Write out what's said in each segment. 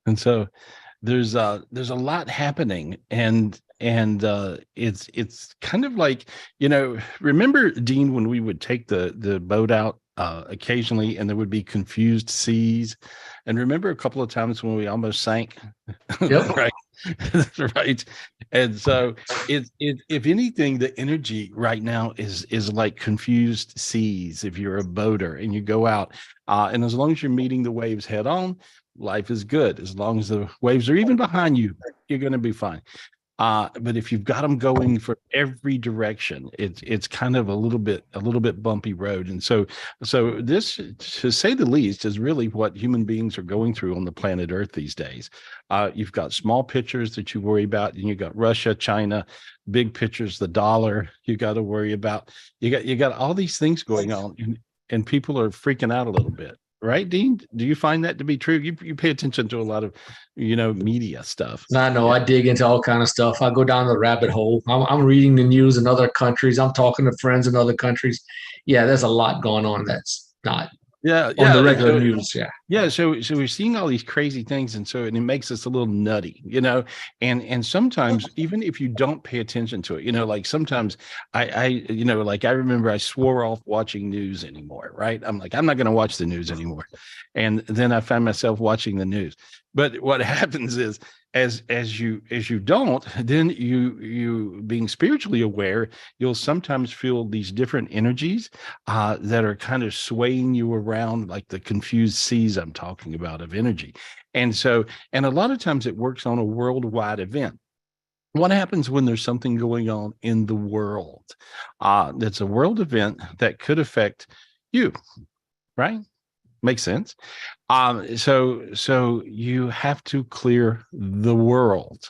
And so there's a lot happening, and it's kind of like, remember, Dean, when we would take the boat out occasionally, and there would be confused seas, and remember a couple of times when we almost sank. Yep. Right. Right. And so if anything, the energy right now is like confused seas. If you're a boater and you go out, and as long as you're meeting the waves head on, life is good. As long as the waves are even behind you, you're going to be fine. But if you've got them going for every direction, it's kind of a little bit bumpy road. And so this, to say the least, is really what human beings are going through on the planet Earth these days. You've got small pictures that you worry about, and you got Russia, China, big pictures, the dollar you got to worry about. You got all these things going on, and people are freaking out a little bit. Right, Dean? Do you find that to be true? You pay attention to a lot of, media stuff. I know Yeah. I dig into all kind of stuff. I go down the rabbit hole. I'm reading the news in other countries. I'm talking to friends in other countries. Yeah, there's a lot going on that's not Yeah, on the yeah. regular news. Yeah. Yeah, so we're seeing all these crazy things, and it makes us a little nutty, and sometimes even if you don't pay attention to it, like sometimes like I remember I swore off watching news anymore, right? I'm like, I'm not going to watch the news anymore, and then I find myself watching the news. But what happens is, as you don't, then you being spiritually aware, you'll sometimes feel these different energies that are kind of swaying you around, like the confused seas I'm talking about of energy. And a lot of times it works on a worldwide event. What happens when there's something going on in the world that's a world event that could affect you, right? Makes sense. So you have to clear the world.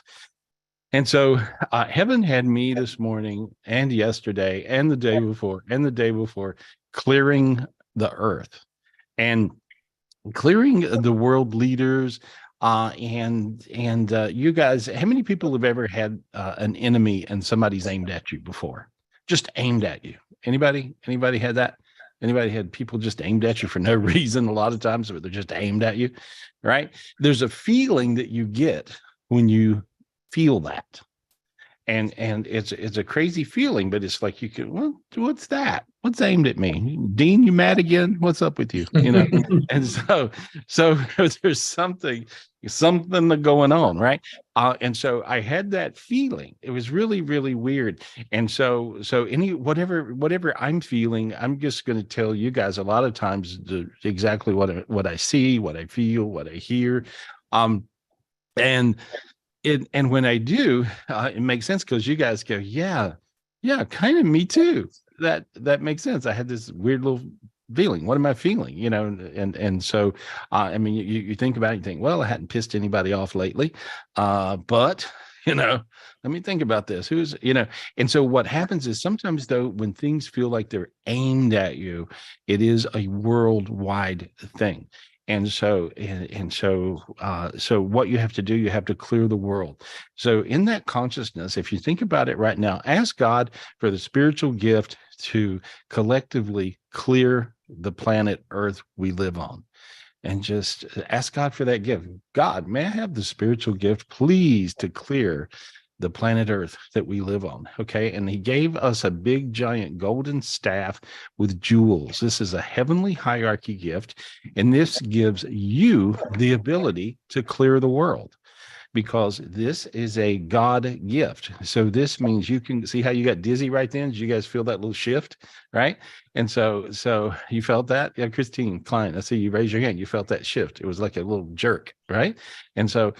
And so heaven had me this morning and yesterday and the day before and the day before clearing the earth and clearing the world leaders. And you guys, how many people have ever had an enemy and somebody's aimed at you before? Just aimed at you. Anybody had that? Anybody had people just aimed at you for no reason? A lot of times, but they're just aimed at you, right? There's a feeling that you get when you feel that, and it's a crazy feeling, but it's like you can, well, what's that? What's aimed at me? Dean, you mad again? What's up with you? And so there's something going on, right? And so I had that feeling. It was really, really weird. And so any whatever I'm feeling, I'm just going to tell you guys a lot of times exactly what I see, what I feel, what I hear. And and when I do, it makes sense because you guys go, yeah, yeah, kind of me too. That makes sense. I had this weird little feeling. What am I feeling? And so, I mean, you think about it, you think, well, I hadn't pissed anybody off lately, but let me think about this. And so what happens is sometimes though, when things feel like they're aimed at you, it is a worldwide thing. And so what you have to do, you have to clear the world. So in that consciousness, if you think about it right now, ask God for the spiritual gift to collectively clear the planet Earth we live on. And just ask God for that gift. God, may I have the spiritual gift, please, to clear the planet Earth that we live on. Okay. And he gave us a big, giant golden staff with jewels. This is a heavenly hierarchy gift. And this gives you the ability to clear the world, because this is a God gift. So this means you can see how you got dizzy right then. Did you guys feel that little shift? Right. And so you felt that? Yeah, Christine Klein, I see you raise your hand. You felt that shift. It was like a little jerk, right? And so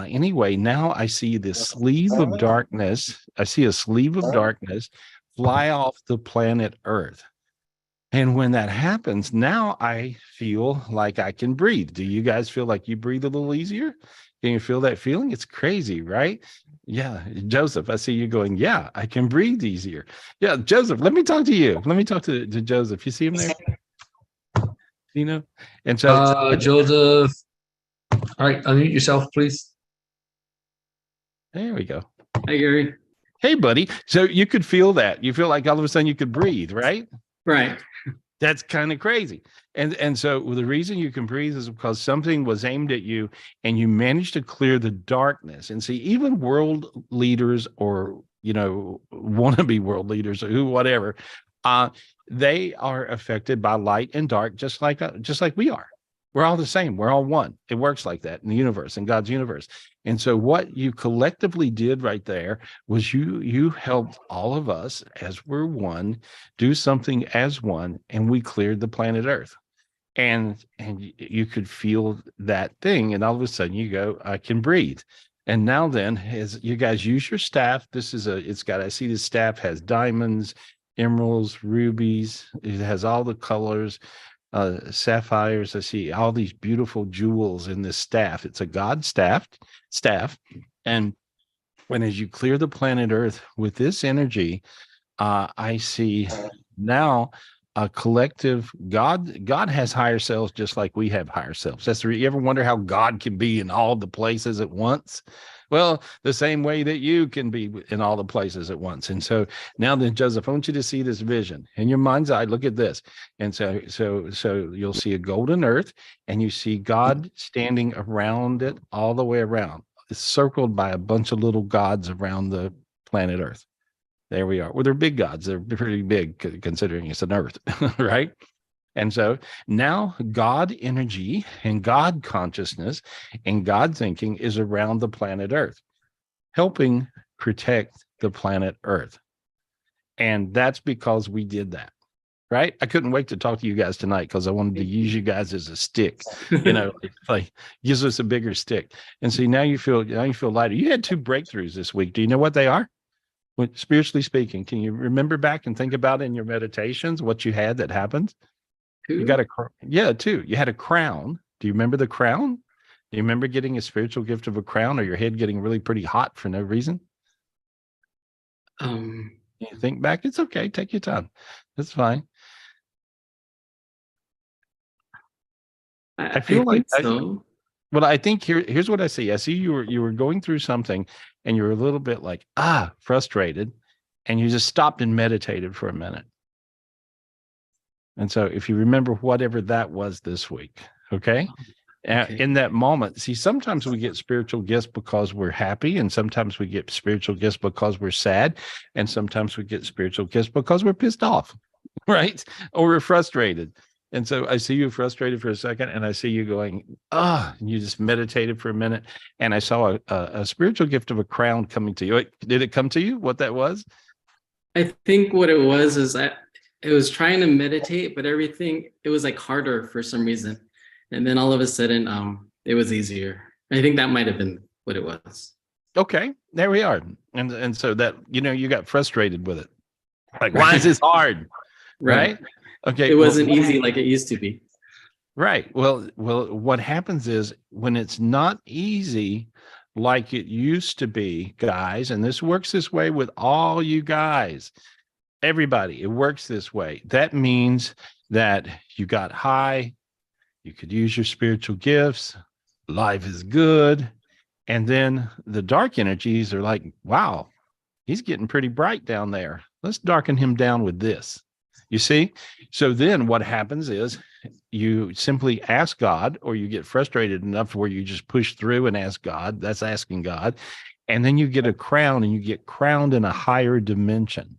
anyway, now I see this sleeve of darkness. I see a sleeve of darkness fly off the planet Earth. And when that happens, now I feel like I can breathe. Do you guys feel like you breathe a little easier? Can you feel that feeling? It's crazy, right? Yeah. Joseph, I see you going, yeah, I can breathe easier. Yeah. Joseph, let me talk to you. Let me talk to Joseph. You see him there? You know? And so Joseph. All right, unmute yourself, please. there we go. Hi, Gary. Hey, buddy. So you could feel that. You feel like all of a sudden you could breathe, right? Right. That's kind of crazy. And so the reason you can breathe is because something was aimed at you and you managed to clear the darkness. And see, even world leaders or, wannabe world leaders or whatever, they are affected by light and dark, just like we are. We're all the same. We're all one. It works like that in the universe, in God's universe. And so what you collectively did right there was you helped all of us as we're one do something as one, and we cleared the planet Earth. And you could feel that thing, and all of a sudden you go, I can breathe. And now then, as you guys use your staff, I see the staff has diamonds, emeralds, rubies. It has all the colors, sapphires. I see all these beautiful jewels in this staff. It's a God staff. And as you clear the planet Earth with this energy, I see now a collective God has higher selves just like we have higher selves. You ever wonder how God can be in all the places at once? Well, the same way that you can be in all the places at once. And so now then, Joseph, I want you to see this vision in your mind's eye. Look at this. And so you'll see a golden earth, and you see God standing around it all the way around. It's circled by a bunch of little gods around the planet Earth. There we are. Well, they're big gods. They're pretty big considering it's an earth, right? And so now God energy and God consciousness and God thinking is around the planet Earth, helping protect the planet Earth. And that's because we did that, right? I couldn't wait to talk to you guys tonight because I wanted to use you guys as a stick, like gives us a bigger stick. And so now you feel lighter. You had 2 breakthroughs this week. Do you know what they are? Spiritually speaking, can you remember back and think about in your meditations what you had that happened? 2? You got 2. You had a crown. Do you remember the crown? Do you remember getting a spiritual gift of a crown, or your head getting really pretty hot for no reason? You think back. It's okay. Take your time. That's fine. I feel like so. Well, I think here's what I see. I see you were going through something, and you were a little bit like frustrated, and you just stopped and meditated for a minute. And so, if you remember whatever that was this week, okay? In that moment, see, sometimes we get spiritual gifts because we're happy, and sometimes we get spiritual gifts because we're sad, and sometimes we get spiritual gifts because we're pissed off, right? Or we're frustrated. And so I see you frustrated for a second, and I see you going, and you just meditated for a minute. And I saw a spiritual gift of a crown coming to you. Did it come to you, what that was? I think what it was is it was trying to meditate, but it was like harder for some reason. And then all of a sudden, it was easier. I think that might have been what it was. Okay, there we are. And so that, you got frustrated with it. Like, why is this hard? Right? Okay. It wasn't easy like it used to be. Right. Well, what happens is when it's not easy like it used to be, guys, and this works this way with all you guys, everybody, it works this way. That means that you got high, you could use your spiritual gifts, life is good. And then the dark energies are like, wow, he's getting pretty bright down there. Let's darken him down with this. You see? So then what happens is you simply ask God, or you get frustrated enough where you just push through and ask God. That's asking God. And then you get a crown, and you get crowned in a higher dimension.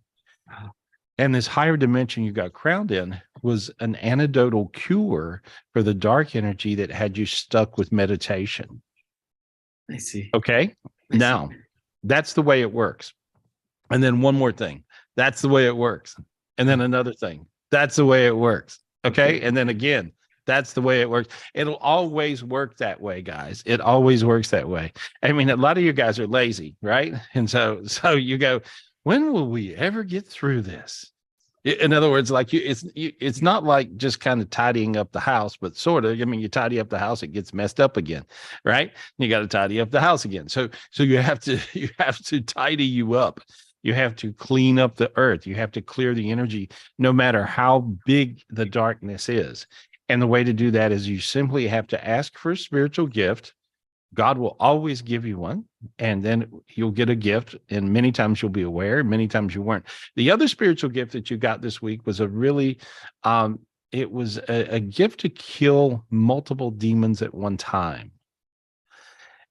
And this higher dimension you got crowned in was an antidotal cure for the dark energy that had you stuck with meditation. I see. Okay. Now, that's the way it works. And then one more thing. That's the way it works. And then another thing. That's the way it works. Okay. And then again, that's the way it works. It'll always work that way, guys. It always works that way. I mean, a lot of you guys are lazy, right? And so you go, when will we ever get through this? In other words, like it's not like just kind of tidying up the house, but sort of. I mean, you tidy up the house, it gets messed up again, right? You got to tidy up the house again. So you have to tidy you up. You have to clean up the earth. You have to clear the energy, no matter how big the darkness is. And the way to do that is you simply have to ask for a spiritual gift. God will always give you one, and then you'll get a gift. And many times you'll be aware, many times you weren't. The other spiritual gift that you got this week was a really it was a gift to kill multiple demons at one time.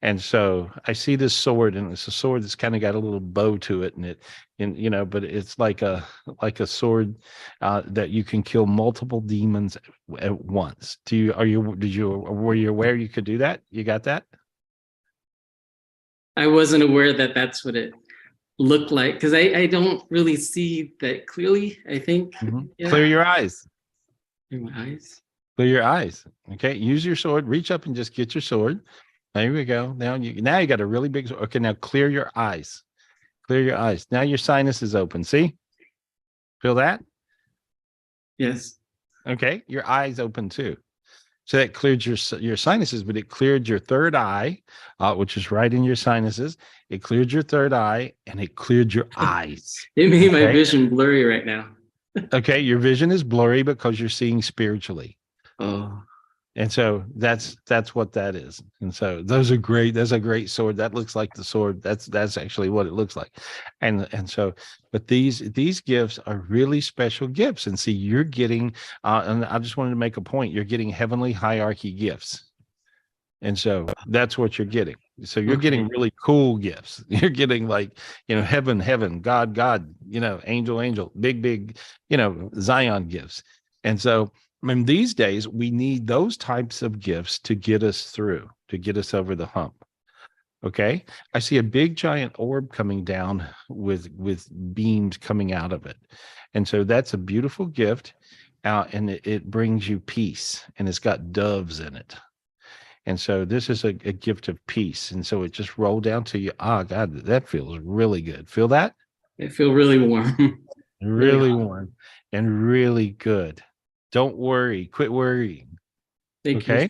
And so I see this sword, and it's a sword that's kind of got a little bow to it, but it's like a sword that you can kill multiple demons at once. Were you aware you could do that? You got that? I wasn't aware that that's what it looked like, because I don't really see that clearly, I think. Yeah. Clear your eyes. In my eyes. Clear your eyes. Okay. Use your sword. Reach up and just get your sword. There we go. Now you got a really big sword. Okay. Now clear your eyes. Clear your eyes. Now your sinus is open. See? Feel that? Yes. Okay. Your eyes open too. So that cleared your sinuses, but it cleared your third eye, which is right in your sinuses. It cleared your third eye, and it cleared your eyes. It made my vision blurry right now. Okay, your vision is blurry because you're seeing spiritually. Oh. And so that's what that is. And so those are great. That's a great sword. That looks like the sword. That's actually what it looks like. And so, but these gifts are really special gifts. And see, you're getting, and I just wanted to make a point, you're getting heavenly hierarchy gifts. And so that's what you're getting. So you're getting really cool gifts. You're getting like, heaven, God, angel, big, Zion gifts. And so, these days, we need those types of gifts to get us through, to get us over the hump. Okay. I see a big giant orb coming down with beams coming out of it. And so that's a beautiful gift. And it brings you peace, and it's got doves in it. And so this is a gift of peace. And so it just rolled down to you. Oh, God, that feels really good. Feel that? I feel really warm. Really warm and really good. Don't worry. Quit worrying. Thank you.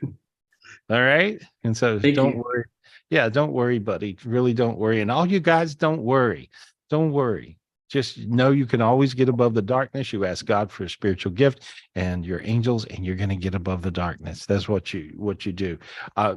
All right. And so don't worry. Yeah, don't worry, buddy. Really don't worry. And all you guys, don't worry. Don't worry. Just know you can always get above the darkness. You ask God for a spiritual gift and your angels, and you're going to get above the darkness. That's what you do.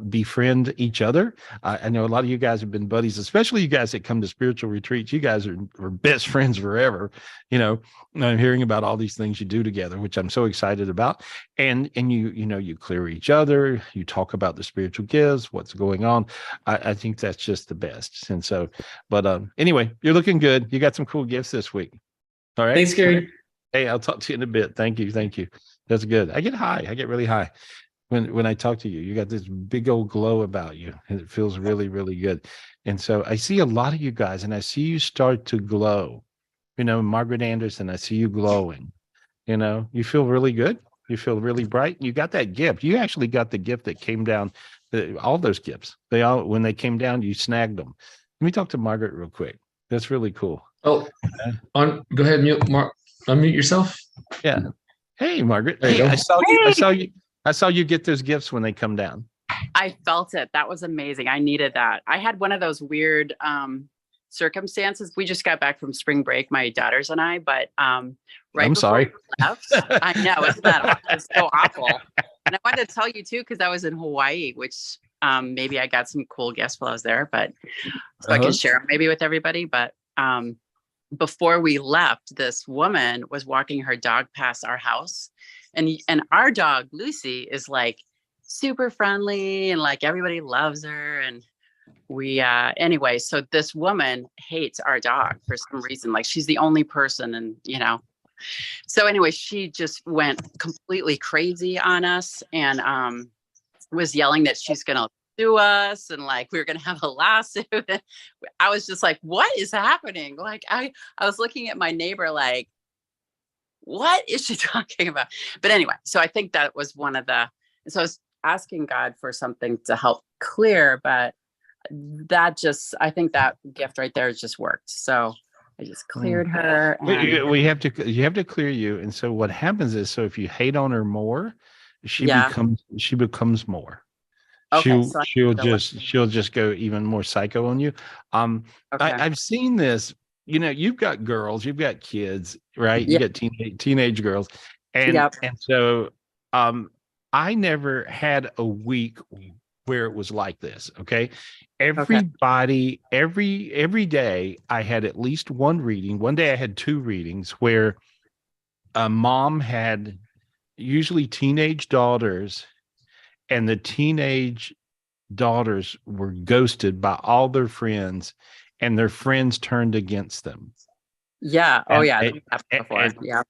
Befriend each other. I know a lot of you guys have been buddies, especially you guys that come to spiritual retreats. You guys are best friends forever. I'm hearing about all these things you do together, which I'm so excited about. And you clear each other. You talk about the spiritual gifts, what's going on. I think that's just the best. And so, but anyway, you're looking good. You got some cool gifts this week. All right. Thanks, Gary. Hey, I'll talk to you in a bit. Thank you. That's good. I get high. I get really high when I talk to you. You got this big old glow about you, and it feels really, really good. And so I see a lot of you guys, and I see you start to glow. Margaret Anderson, I see you glowing. You feel really good. You feel really bright. You got that gift. You actually got the gift that came down. All those gifts. When they came down, you snagged them. Let me talk to Margaret real quick. That's really cool. Oh, go ahead, unmute yourself. Yeah. Hey, Margaret. There you go. I saw you get those gifts when they come down. I felt it. That was amazing. I needed that. I had one of those weird circumstances. We just got back from spring break, my daughters and I, but right I'm sorry. We left, I know, isn't that awful? It's so awful. And I wanted to tell you too, because I was in Hawaii, which maybe I got some cool gifts while I was there, but so I can share them maybe with everybody. But before we left, this woman was walking her dog past our house, and our dog Lucy is like super friendly and like everybody loves her. And we anyway, so this woman hates our dog for some reason. Like she's the only person, and so anyway, she just went completely crazy on us and was yelling that she's gonna sue us and like we were gonna have a lawsuit. I was just like, what is happening? Like I was looking at my neighbor like, what is she talking about? But anyway, so I think that was so I was asking God for something to help clear, but I think that gift right there just worked. So I just cleared her. And you have to clear you. And so what happens is, so if you hate on her more, she becomes more. Okay, she'll just go even more psycho on you. Okay. I've seen this. You've got girls, you've got kids, right? You got teenage girls, and so I never had a week where it was like this. Okay. Everybody, every day I had at least one reading. One day I had two readings where a mom had, usually teenage daughters, and the teenage daughters were ghosted by all their friends, and their friends turned against them. Yeah. Oh, And, yeah. and, That's happened before. and, Yeah.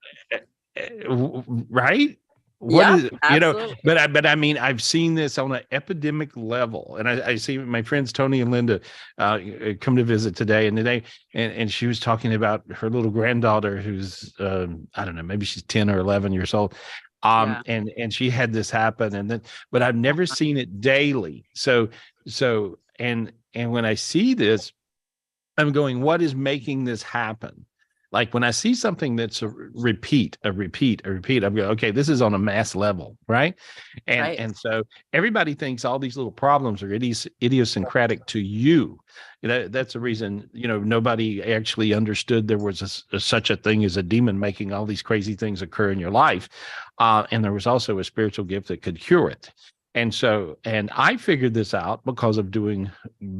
right? What Yeah. is, Absolutely. but I mean, I've seen this on an epidemic level, and I see my friends Tony and Linda come to visit today, and she was talking about her little granddaughter who's I don't know, maybe she's 10 or 11 years old. Yeah. And she had this happen, and then, but I've never seen it daily. So and when I see this, I'm going, what is making this happen? Like when I see something that's a repeat, I'm going, okay, this is on a mass level, right? And so everybody thinks all these little problems are idiosyncratic to you. That's the reason, nobody actually understood there was such a thing as a demon making all these crazy things occur in your life. And there was also a spiritual gift that could cure it. And I figured this out because of doing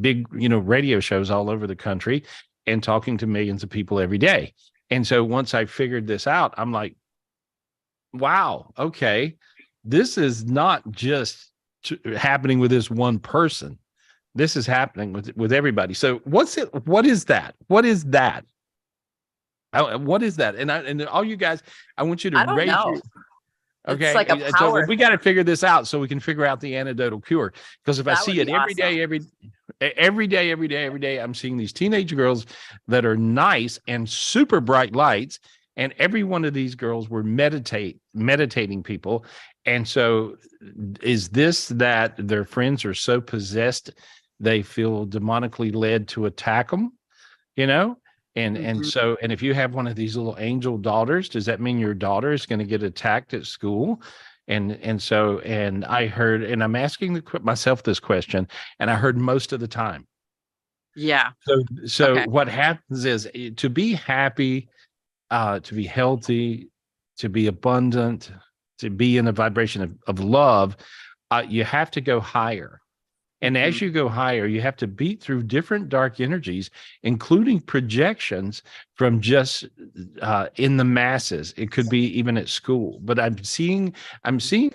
big, radio shows all over the country and talking to millions of people every day. And so once I figured this out, I'm like, wow, okay, this is not just happening with this one person. This is happening with everybody. So what is that? What is that? What is that? And all you guys, I want you to raise your. Okay, it's like a power. So we got to figure this out so we can figure out the antidotal cure. Because if I see it every day, I'm seeing these teenage girls that are nice and super bright lights, and every one of these girls were meditating people. And so, is this that their friends are so possessed they feel demonically led to attack them? And so if you have one of these little angel daughters, does that mean your daughter is going to get attacked at school? And I heard, and I'm asking myself this question, and I heard most of the time. Yeah. So okay. What happens is, to be happy, to be healthy, to be abundant, to be in a vibration of love, you have to go higher. And as you go higher, you have to beat through different dark energies, including projections from just in the masses. It could be even at school. But I'm seeing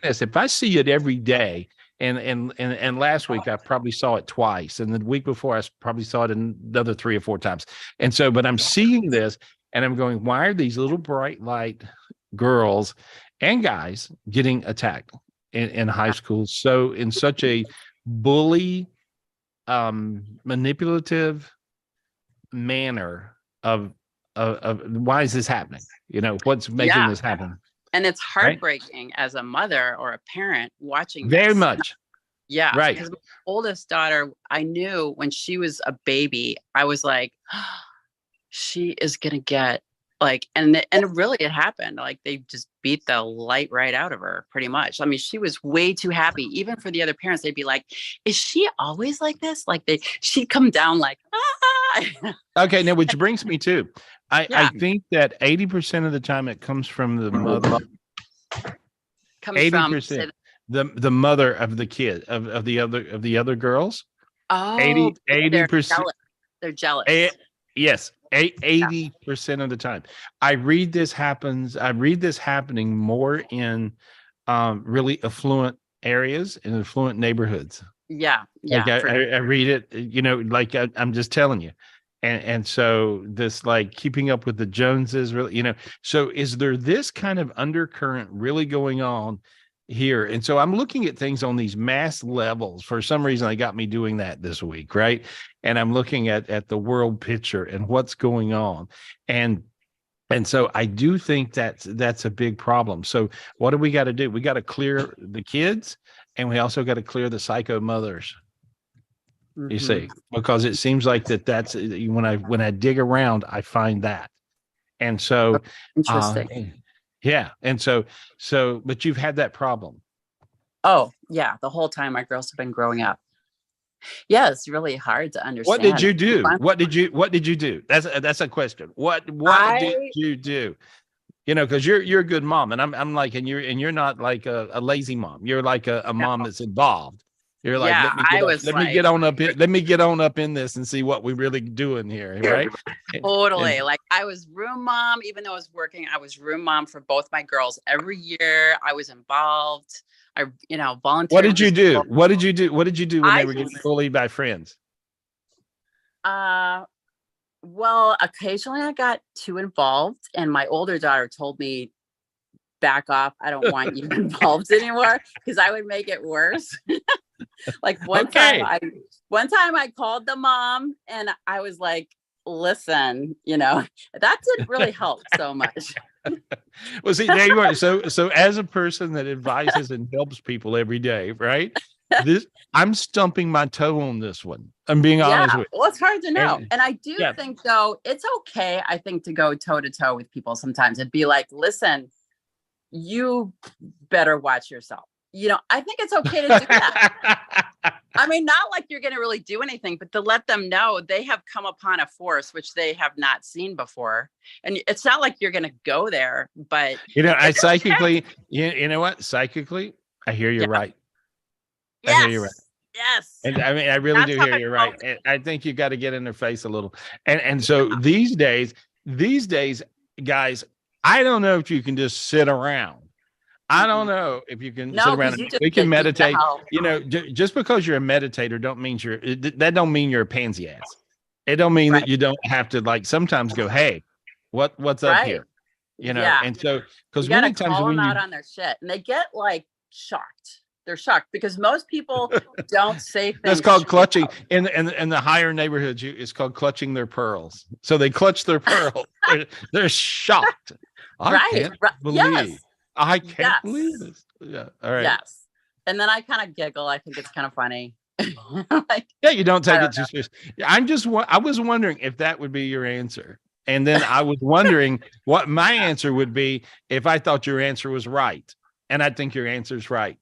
this. If I see it every day, and last week I probably saw it twice, and the week before I probably saw it another 3 or 4 times. And so, but I'm seeing this, and I'm going, why are these little bright light girls and guys getting attacked in high school? So in such a bully, manipulative manner of why is this happening? What's making this happen? And it's heartbreaking as a mother or a parent watching very much. Yeah. Right. Because my oldest daughter, I knew when she was a baby, I was like, she is gonna get and really it happened. Like they just beat the light right out of her pretty much. I mean, she was way too happy. Even for the other parents, they'd be like, is she always like this? Like she'd come down like, ah. Okay. Now, which brings me to, I think that 80% of the time it comes from the mother. 80%. The mother of the kid, of the other girls. Oh, 80%. They're jealous. Yes. 80% of the time. I read this happening more in really affluent areas and affluent neighborhoods. Yeah. Like I read it, I'm just telling you. And so this keeping up with the Joneses, really, so is there this kind of undercurrent really going on here? And so I'm looking at things on these mass levels. For some reason, they got me doing that this week, right? And I'm looking at the world picture and what's going on. And so I do think that's a big problem. So what do we got to do? We got to clear the kids, and we also got to clear the psycho mothers. You see, because it seems like that's when I dig around, I find that. And so interesting. Yeah. And so, but you've had that problem. Oh, yeah. The whole time our girls have been growing up. Yeah, it's really hard to understand. What did you do? What did you do? That's a question. What did you do? Because you're a good mom, and I'm like, and you're not like a lazy mom. You're like a mom that's involved. You're like, Yeah, I was let me like, get on up here, let me get on up in this and see what we really doing here, right? totally. Like I was room mom, even though I was working, I was room mom for both my girls. Every year I was involved. I, volunteered. What did you do? What did you do? What did you do when I they were getting bullied by friends? Well, occasionally I got too involved, and my older daughter told me, back off. I don't want you involved anymore, because I would make it worse. Like one time I called the mom and I was like, listen, that didn't really help so much. Well, see, there you are. So as a person that advises and helps people every day, right? I'm stumping my toe on this one. I'm being honest with you. Well, it's hard to know. And I do think, though, it's okay, I think, to go toe to toe with people sometimes and be like, listen, you better watch yourself. I think it's okay to do that. I mean, not like you're going to really do anything, but to let them know they have come upon a force which they have not seen before. And it's not like you're going to go there, but I psychically, you know what? Psychically, I hear you're right. Yes. I hear you're right. Yes. And I mean, I really do hear you're right. And I think you got to get in their face a little. And so these days, guys, I don't know if you can just sit around. I don't know if you can sit around. We can meditate. Just because you're a meditator don't mean you're a pansy ass. It don't mean that you don't have to, like, sometimes go, hey, what's up here? And so, because many times call when them out on their shit, and they get like shocked. They're shocked because most people don't say things. That's called clutching. In the higher neighborhoods, it's called clutching their pearls. So they clutch their pearls. They're shocked. I can't believe. Yes. I can't believe this. Yeah. All right. Yes. And then I kind of giggle. I think it's kind of funny. You don't take it too seriously. I was wondering if that would be your answer. And then I was wondering what my answer would be if I thought your answer was right. And I think your answer is right.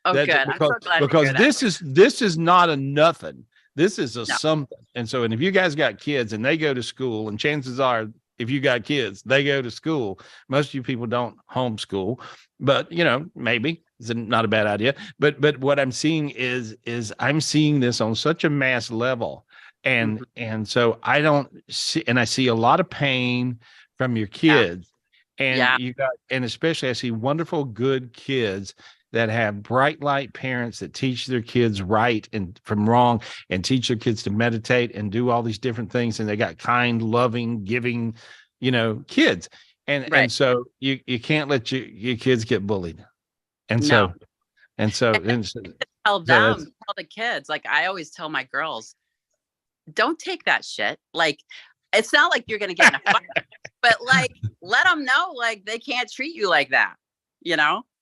Oh, good. Because, I'm so glad because this is not a nothing. This is a something. And if you guys got kids and they go to school, and chances are, if you got kids, they go to school. Most of you people don't homeschool, but maybe it's not a bad idea. But what I'm seeing is I'm seeing this on such a mass level, and so I don't see, and I see a lot of pain from your kids, and and especially I see wonderful, good kids that have bright light parents that teach their kids right and from wrong, and teach their kids to meditate and do all these different things. And they got kind, loving, giving, kids. And so you can't let your kids get bullied. And so tell the kids, like I always tell my girls, don't take that shit. Like, it's not like you're going to get in a fight, but like, let them know, like, they can't treat you like that.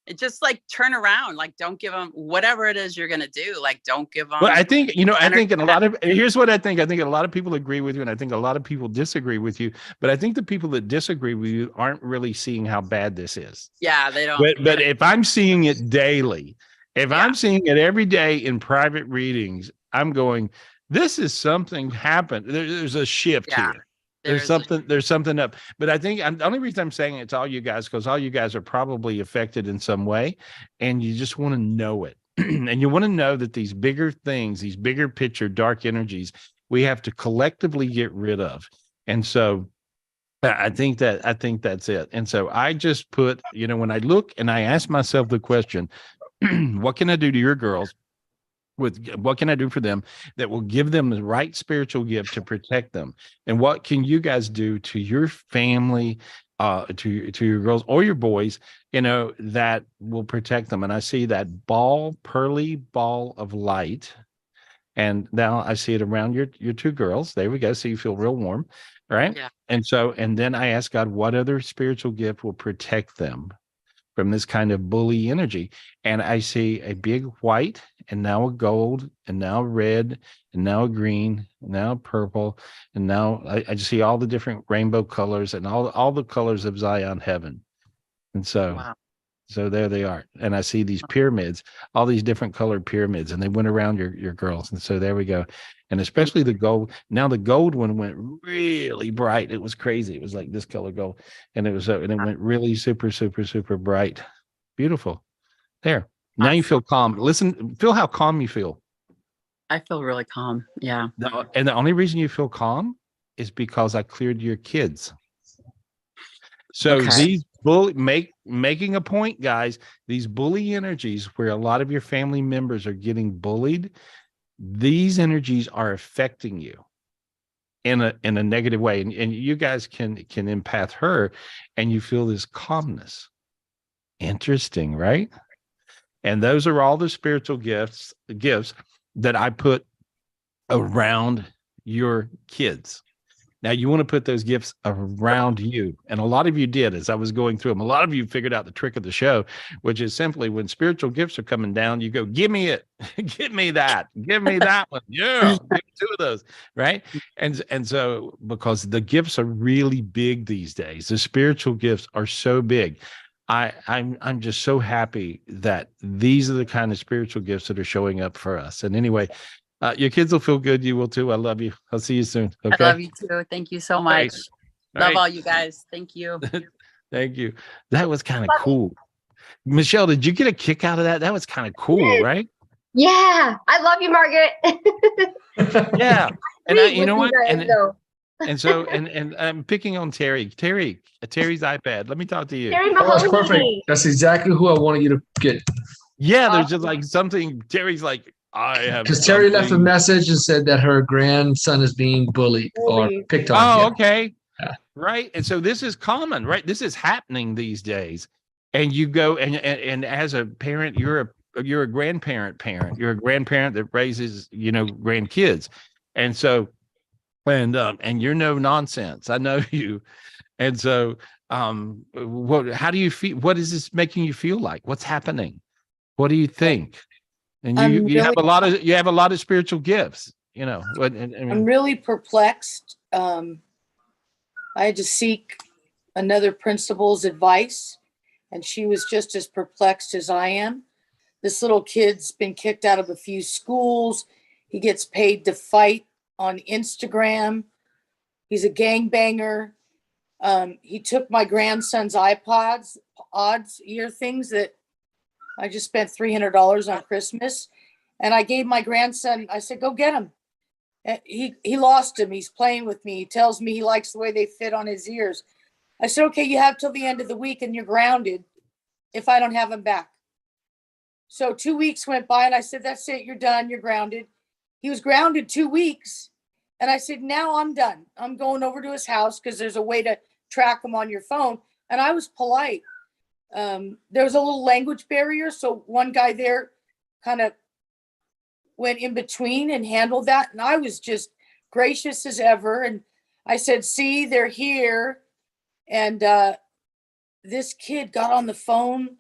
It just like turn around, like don't give them whatever it is you're going to do. Like, don't give them. Well, I think, here's what I think. I think a lot of people agree with you, and I think a lot of people disagree with you, but I think the people that disagree with you aren't really seeing how bad this is. Yeah, they don't. But if I'm seeing it daily, I'm seeing it every day in private readings, I'm going, this is something happened. There's a shift here. There's something up. But I think the only reason I'm saying it to all you guys, because all you guys are probably affected in some way, and you just want to know it. And you want to know that these bigger things, these bigger picture dark energies, we have to collectively get rid of. And so I think that's it. And so I just put, when I look and I ask myself the question, what can I do to your girls? What can I do for them that will give them the right spiritual gift to protect them? And what can you guys do to your family, to your girls or your boys, that will protect them? And I see that pearly ball of light. And now I see it around your two girls. There we go. So you feel real warm. Right. Yeah. And then I ask God, what other spiritual gift will protect them from this kind of bully energy? And I see a big white, and now a gold, and now red, and now a green, and now purple, and now I just see all the different rainbow colors and all the colors of Zion heaven. And so, So there they are. And I see these pyramids, all these different colored pyramids, and they went around your girls. And so there we go. And especially the gold. Now the gold one went really bright. It was crazy. It was like this color gold. And it went really super, super, super bright. Beautiful. There. Now you feel calm. Listen, feel how calm you feel. I feel really calm. Yeah. And the only reason you feel calm is because I cleared your kids. So these making a point, guys, these bully energies where a lot of your family members are getting bullied, these energies are affecting you in a negative way. And you guys can empath her, and you feel this calmness. Interesting, right? And those are all the spiritual gifts that I put around your kids. Now you want to put those gifts around you. And a lot of you did, as I was going through them. A lot of you figured out the trick of the show, which is simply when spiritual gifts are coming down, you go, give me it, give me that one. Yeah, give me 2 of those. Right. And so, because the gifts are really big these days, the spiritual gifts are so big. I'm just so happy that these are the kind of spiritual gifts that are showing up for us. And anyway, your kids will feel good. You will too. I love you. I'll see you soon. Okay. I love you too. Thank you so much. Love all you guys. Thank you. Thank you. That was kind of cool. Michelle, did you get a kick out of that? That was kind of cool, right? Yeah. I love you, Margaret. Yeah. And you know what? And so I'm picking on Terry's iPad. Let me talk to you. Terry That was Mahoney. perfect. That's exactly who I wanted you to get. Yeah, there's just like something. Terry's like, I have. Because Terry left a message and said that her grandson is being bullied or picked on. Oh, Yeah. okay. Yeah. Right. And so this is common, right? This is happening these days. And you go and as a parent, you're a grandparent. You're a grandparent that raises, grandkids. And so and you're no nonsense. I know you. And so how do you feel? What is this making you feel like? What's happening? What do you think? And you have a lot of spiritual gifts, I'm really perplexed. I had to seek another principal's advice, and she was just as perplexed as I am. This little kid's been kicked out of a few schools. He gets paid to fight on Instagram. He's a gangbanger. He took my grandson's iPods, ear things that I just spent $300 on Christmas. And I gave my grandson, I said, go get him. And he lost him. He's playing with me. He tells me he likes the way they fit on his ears. I said, okay, you have till the end of the week and you're grounded if I don't have him back. So 2 weeks went by and I said, that's it. You're done. You're grounded. He was grounded 2 weeks. And I said, now I'm done. I'm going over to his house because there's a way to track him on your phone. And I was polite. There was a little language barrier. So one guy there kind of went in between and handled that. And I was just gracious as ever. And I said, see, they're here. And this kid got on the phone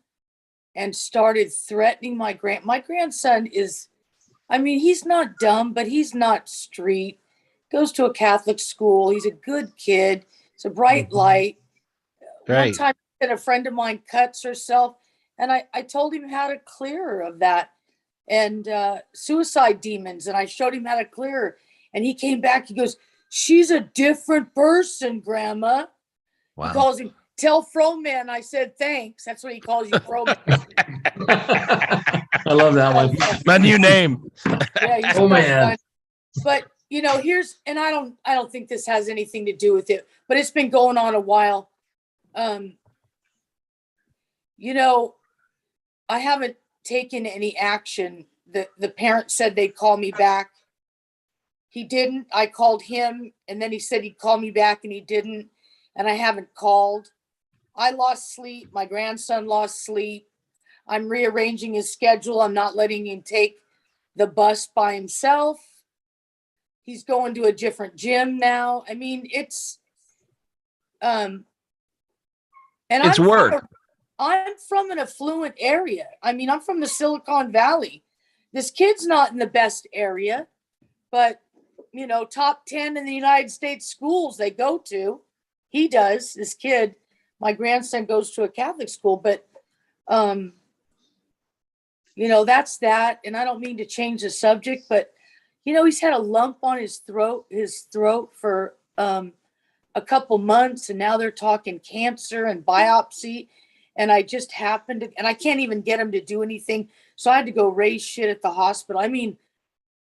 and started threatening my grandson is, he's not dumb, but he's not street. Goes to a Catholic school. He's a good kid. He's a bright light. Right. One time a friend of mine cuts herself, and I told him how to clear her of that and suicide demons, and I showed him how to clear her. And he came back. He goes, she's a different person, Grandma. Wow. He calls him, tell Froman. I said, thanks. That's what he calls you, Froman. I love that one. My new name. Yeah, Oh man. But and I don't think this has anything to do with it, but it's been going on a while. I haven't taken any action. The parent said they'd call me back. He didn't. I called him, and then he said he'd call me back, and he didn't. And I haven't called. I lost sleep. My grandson lost sleep. I'm rearranging his schedule. I'm not letting him take the bus by himself. He's going to a different gym now. It's and it's work. I'm from an affluent area. I'm from the Silicon Valley. This kid's not in the best area, but top 10 in the United States schools they go to. He does. This kid, my grandson goes to a Catholic school, but that's that. And I don't mean to change the subject, but he's had a lump on his throat for a couple months, and now they're talking cancer and biopsy. And I just happened to, and I can't even get him to do anything. So I had to go raise shit at the hospital. I mean,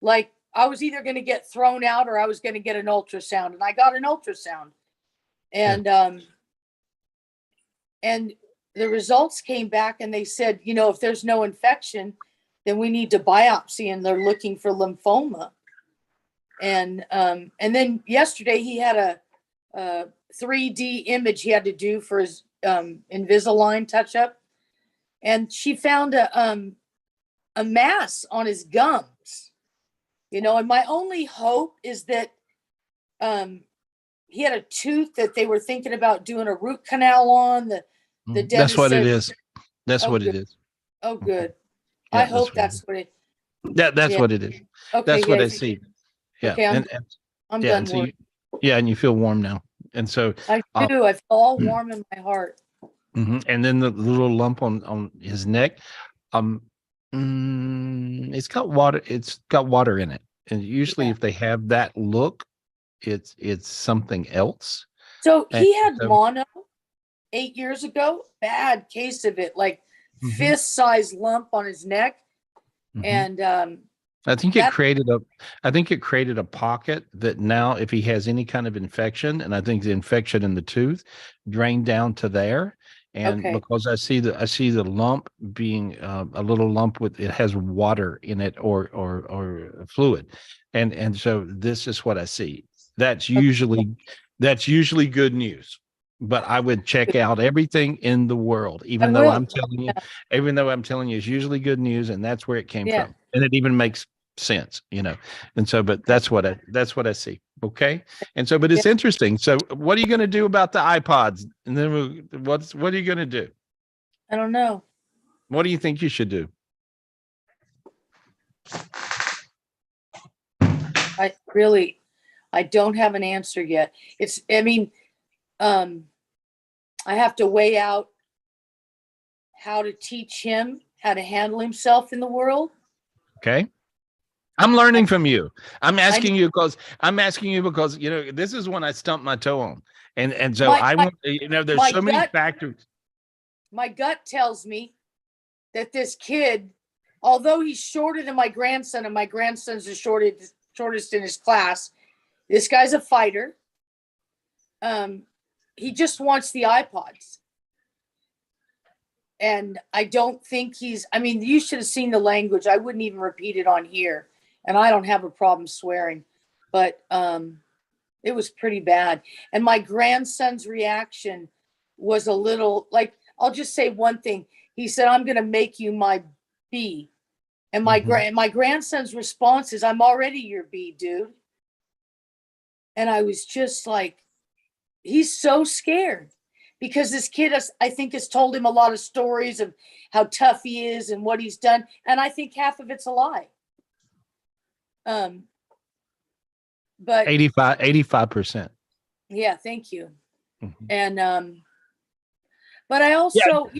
like I was either going to get thrown out or I was going to get an ultrasound, and I got an ultrasound. And the results came back and they said, you know, if there's no infection, then we need to biopsy, and they're looking for lymphoma. And then yesterday he had a 3D image he had to do for his Invisalign touch up, and she found a mass on his gums, you know. And my only hope is that he had a tooth that they were thinking about doing a root canal on. The dentist That's what said, it is. That's what good. it is. Oh, good. Yeah, I hope that's what it. That's what it is. Okay, That's what I see. Yeah. Okay, I'm yeah, done. and so and you feel warm now. And so I do. I feel all warm in my heart. And then the little lump on his neck, it's got water. It's got water in it. And usually, if they have that look, it's something else. So he had mono 8 years ago. Bad case of it, like fist-sized lump on his neck, and I think it created a pocket that now, if he has any kind of infection, and I think the infection in the tooth drained down to there. And because I see the lump being a little lump with, it has water in it or fluid, and so this is what I see. That's usually good news. But I would check out everything in the world, even though I'm telling you it's usually good news, and that's where it came from, and it even makes sense, you know. And so, but that's what I see. Okay. And so, but it's interesting. So what are you going to do about the iPods? And then what are you going to do? I don't know. What do you think you should do? I don't have an answer yet. I have to weigh out how to teach him how to handle himself in the world. Okay. I'm learning from you. I'm asking you because, you know, this is when I stumped my toe on. And so there's so many factors. My gut tells me that this kid, although he's shorter than my grandson, and my grandson's the shortest in his class, this guy's a fighter. He just wants the iPods. And I don't think you should have seen the language. I wouldn't even repeat it on here. And I don't have a problem swearing, but it was pretty bad. And my grandson's reaction was a little, like, I'll just say one thing. He said, "I'm going to make you my B." And my grandson's response is, "I'm already your B, dude." And I was just like, he's so scared because this kid, I think, has told him a lot of stories of how tough he is and what he's done. And I think half of it's a lie. But 85%. Yeah, thank you. And but I also,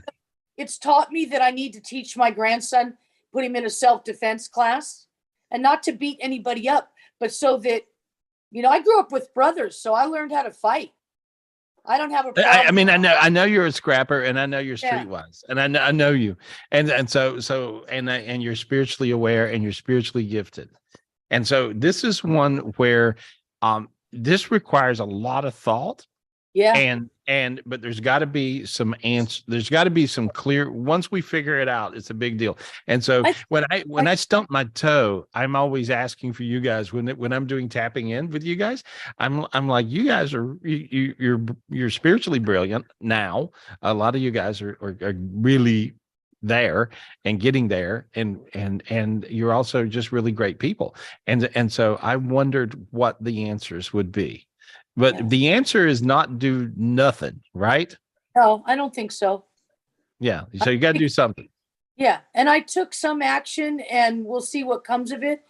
it's taught me that I need to teach my grandson, put him in a self-defense class, and not to beat anybody up, but so that, you know, I grew up with brothers, so I learned how to fight. I don't have a problem. I know you're a scrapper, and I know you're streetwise, and I know you, and so you're spiritually aware, and you're spiritually gifted. And so this is one where this requires a lot of thought. Yeah. But there's got to be some answer. There's got to be some clear, once we figure it out, it's a big deal. And so when I stump my toe, I'm always asking for you guys when I'm doing tapping in with you guys, I'm like, you guys are, you're spiritually brilliant now. A lot of you guys are really there and getting there, and you're also just really great people. And so I wondered what the answers would be. But the answer is not do nothing, right? No, I don't think so. Yeah. So you got to do something. Yeah. And I took some action, and we'll see what comes of it.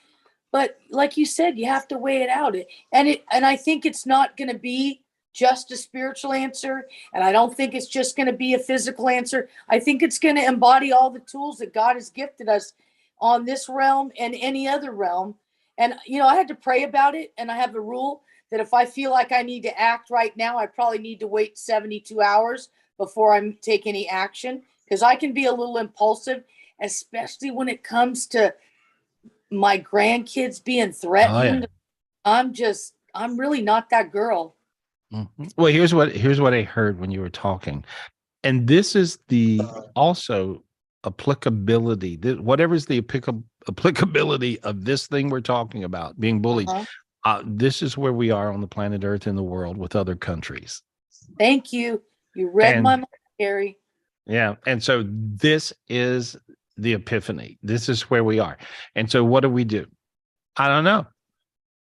But like you said, you have to weigh it out. And I think it's not going to be just a spiritual answer. And I don't think it's just going to be a physical answer. I think it's going to embody all the tools that God has gifted us on this realm and any other realm. And, you know, I had to pray about it. And I have a rule that if I feel like I need to act right now, I probably need to wait 72 hours before I take any action, because I can be a little impulsive, especially when it comes to my grandkids being threatened. I'm really not that girl. Well, here's what I heard when you were talking. And this is the also applicability, whatever's the applicability of this thing we're talking about, being bullied. This is where we are on the planet Earth in the world with other countries. Thank you. You read my mind, Gary. Yeah. And so this is the epiphany. This is where we are. And so what do? I don't know.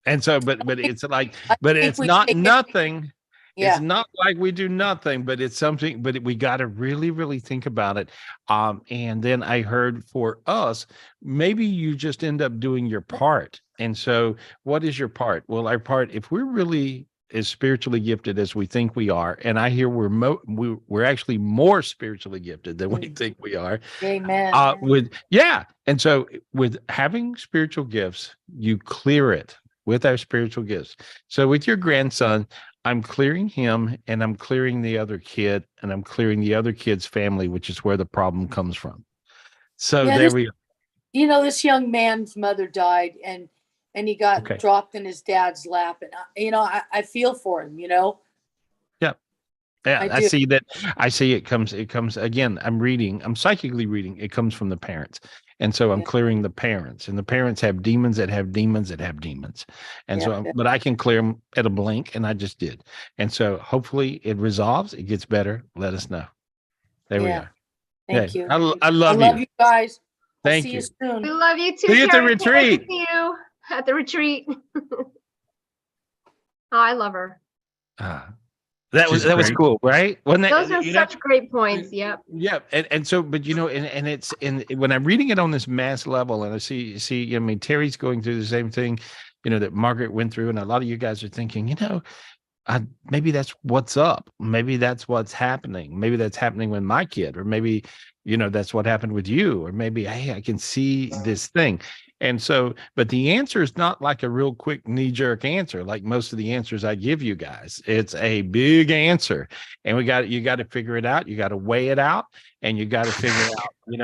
And so, but it's like, but it's not nothing. Yeah. It's not like we do nothing, but it's something, but we got to really, really think about it. And then I heard for us, maybe you just end up doing your part. And so what is your part? Well, our part, if we're really as spiritually gifted as we think we are, and I hear we're actually more spiritually gifted than we think we are. Amen. And so with having spiritual gifts, you clear it with our spiritual gifts. So with your grandson, I'm clearing him, and I'm clearing the other kid, and I'm clearing the other kid's family, which is where the problem comes from. So there we go. You know, this young man's mother died, and he got dropped in his dad's lap, and I feel for him. Yeah, I see that. I see it comes again. I'm psychically reading. It comes from the parents. And so I'm clearing the parents, and the parents have demons that have demons that have demons. And but I can clear them at a blink, and I just did. And so hopefully it resolves. It gets better. Let us know. There we are. Thank you. I love you guys. Thank you. you. See you soon. We love you too. See you at the retreat. See you at the retreat. I love her. That was cool, right? Wasn't that, those are such great points. Yep. Yeah. And so, but and it's when I'm reading it on this mass level, and I see, I mean, Terry's going through the same thing, that Margaret went through, and a lot of you guys are thinking, maybe that's what's up. Maybe that's what's happening. Maybe that's happening with my kid, or maybe, that's what happened with you, or maybe, hey, I can see this thing. And so, but the answer is not like a real quick knee-jerk answer, like most of the answers I give you guys. It's a big answer, and you got to figure it out. You got to weigh it out, and you got to figure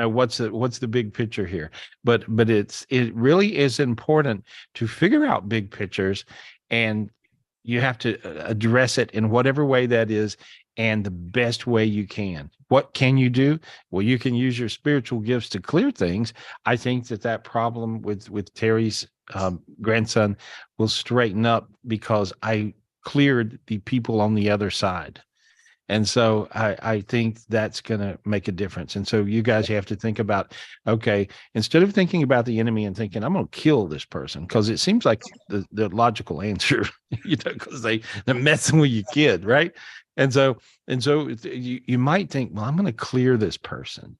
out, what's the big picture here. But it really is important to figure out big pictures, and you have to address it in whatever way that is, and the best way you can. What can you do? Well, you can use your spiritual gifts to clear things. I think that problem with Terry's grandson will straighten up, because I cleared the people on the other side. And so I think that's going to make a difference. And so you guys have to think about, okay, instead of thinking about the enemy and thinking, I'm going to kill this person, because it seems like the logical answer, because they're messing with your kid, right? And so you might think, well, I'm going to clear this person.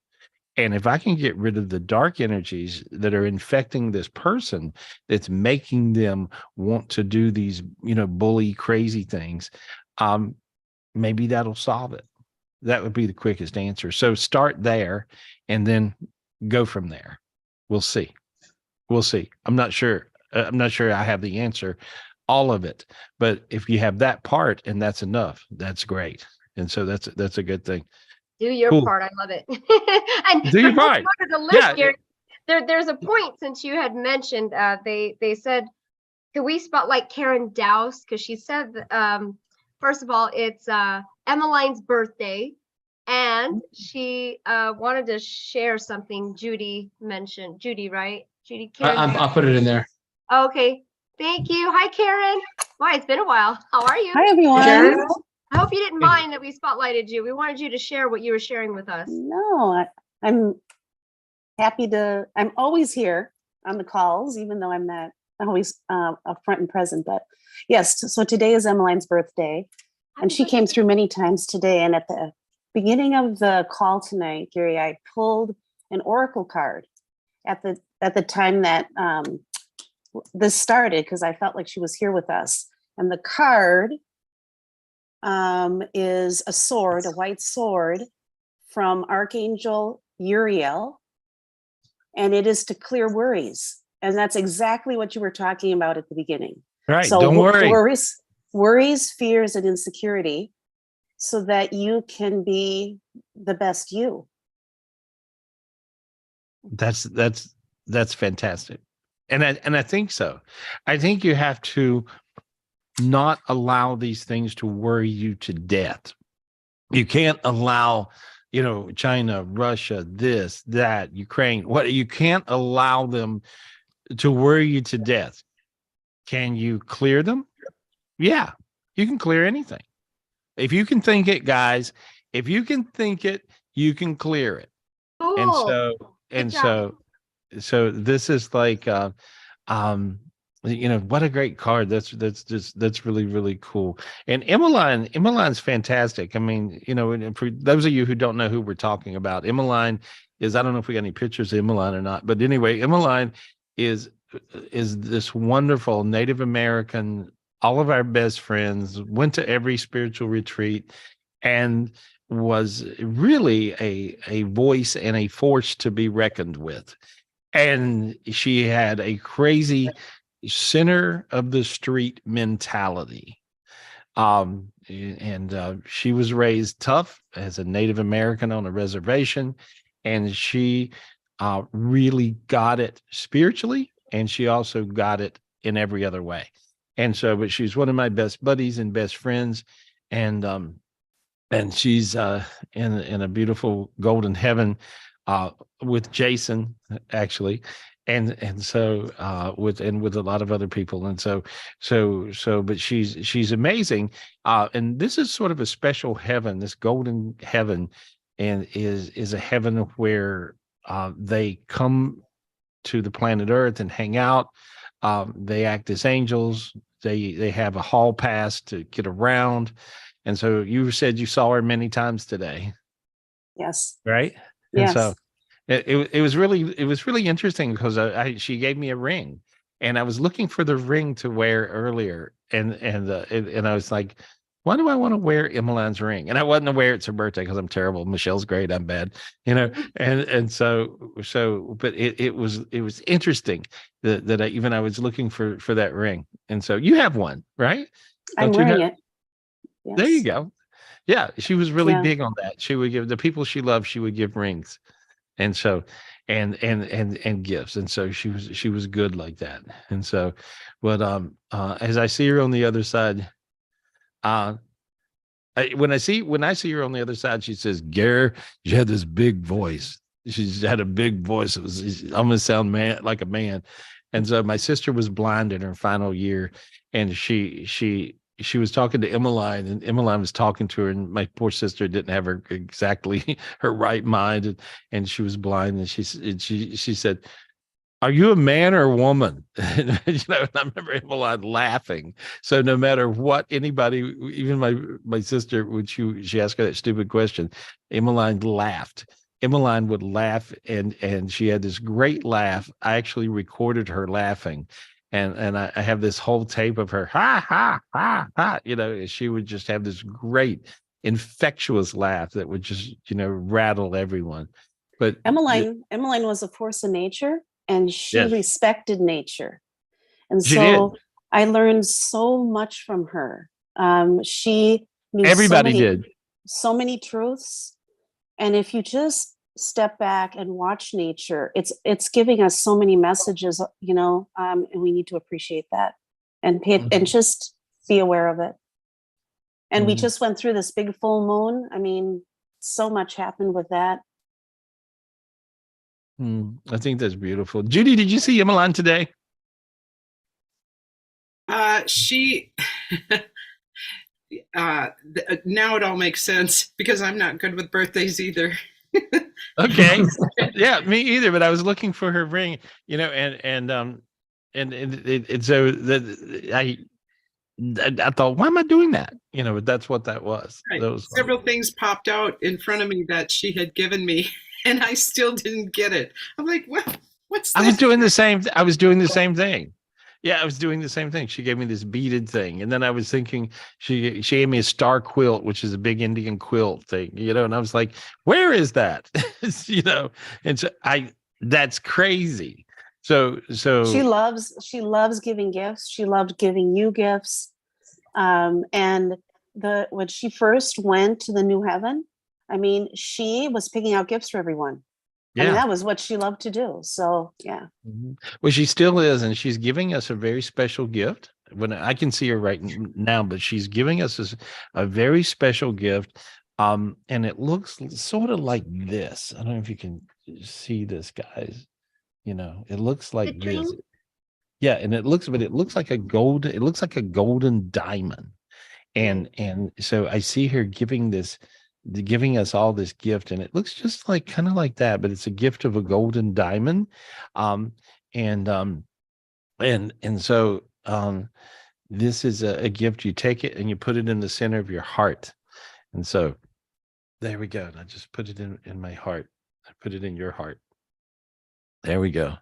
And if I can get rid of the dark energies that are infecting this person, that's making them want to do these, bully, crazy things, maybe that'll solve it. That would be the quickest answer. So start there and then go from there. We'll see. I'm not sure I have the answer, all of it, but if you have that part and that's enough, that's great. And so that's a good thing. Do your part. I love it. And do your part. The list here, there's a point, since you had mentioned, they said, could we spotlight Karen Dowse? Because she said, first of all, it's Emmeline's birthday, and she wanted to share something Judy mentioned. Judy, right? Judy, Karen. I'll put it in there. Okay. Thank you. Hi, Karen. Why, it's been a while. How are you? Hi, everyone. Karen? I hope you didn't mind that we spotlighted you. We wanted you to share what you were sharing with us. No, I'm happy to. I'm always here on the calls, even though I'm not always up front and present. But yes, so today is Emmeline's birthday, and she came through many times today. And at the beginning of the call tonight, Gary, I pulled an oracle card at the time that this started, because I felt like she was here with us. And the card is a sword, a white sword from Archangel Uriel, and it is to clear worries. And that's exactly what you were talking about at the beginning. Right. So don't worry. Worries, fears, and insecurity. so that you can be the best you. That's fantastic. And I think so. I think you have to not allow these things to worry you to death. You can't allow, China, Russia, this, that, Ukraine, you can't allow them to worry you to death. Can you clear them? Yeah, you can clear anything. If you can think it, guys, if you can think it, you can clear it. Cool. And so this is like, what a great card. That's really, really cool. And Emmeline's fantastic. I mean, and for those of you who don't know who we're talking about, Emmeline is, I don't know if we got any pictures of Emmeline or not, but anyway, Emmeline is this wonderful Native American, all of our best friends, went to every spiritual retreat, and was really a voice and a force to be reckoned with. And she had a crazy center of the street mentality. She was raised tough as a Native American on a reservation, and she really got it spiritually, and she also got it in every other way. And so, but she's one of my best buddies and best friends, and she's in a beautiful golden heaven with Jason, actually, and so with a lot of other people, and so but she's amazing, and this is sort of a special heaven, this golden heaven, and is a heaven where they come to the planet Earth and hang out. They act as angels. They have a hall pass to get around. And so you said you saw her many times today. Yes. Right. Yes. And so it was really interesting because she gave me a ring, and I was looking for the ring to wear earlier. And I was like, why do I want to wear Emmeline's ring? And I wasn't aware it's her birthday because I'm terrible. Michelle's great. I'm bad, and so, but it was interesting that I was looking for that ring. And so you have one, right? I'm wearing it. Yes. There you go. Yeah. She was really Yeah. big on that. She would give the people she loved, she would give rings. And so, and gifts. And so she was good like that. And so, but, as I see her on the other side, when I see her on the other side, she says, Gary, she had this big voice. She's had a big voice. I'm going to sound like a man. And so my sister was blind in her final year, and she was talking to Emmeline, and Emmeline was talking to her, and my poor sister didn't have her exactly her right mind, and she was blind, and she said, are you a man or a woman? And I remember Emmeline laughing. So no matter what anybody, even my sister, when she asked her that stupid question, Emmeline laughed. Emmeline would laugh, and she had this great laugh. I actually recorded her laughing. And I have this whole tape of her, ha, ha, ha, ha, she would just have this great infectious laugh that would just, rattle everyone. But Emmeline was a force of nature, and she respected nature. And she so did. I learned so much from her. She knew everybody so many truths. And if you just step back and watch nature, it's giving us so many messages, and we need to appreciate that and and just be aware of it. And we just went through this big full moon. I mean, so much happened with that. I think that's beautiful. Judy, did you see Emmeline today? She now it all makes sense because I'm not good with birthdays either. Okay. Yeah, me either. But I was looking for her ring, and so that I thought, why am I doing that? But that's what that was. Right. That was several things popped out in front of me that she had given me, and I still didn't get it. I'm like, well, what's this? I was doing the same thing. Yeah, I was doing the same thing. She gave me this beaded thing, and then I was thinking she gave me a star quilt, which is a big Indian quilt thing, and I was like, where is that? And so that's crazy. So she loves giving gifts. She loved giving you gifts. And when she first went to the new heaven, I mean, she was picking out gifts for everyone. I mean, Yeah. that was what she loved to do. So yeah. Well, she still is, and she's giving us a very special gift. When I can see her right now, but she's giving us a very special gift. And it looks sort of like this. I don't know if you can see this, guys. You know, it looks like this. Yeah, and it looks like a golden diamond. And so I see her giving us all this gift, and it looks just like kind of like that, but it's a gift of a golden diamond. And so this is a gift. You take it and you put it in the center of your heart. And so there we go. And I just put it in my heart. I put it in your heart. There we go.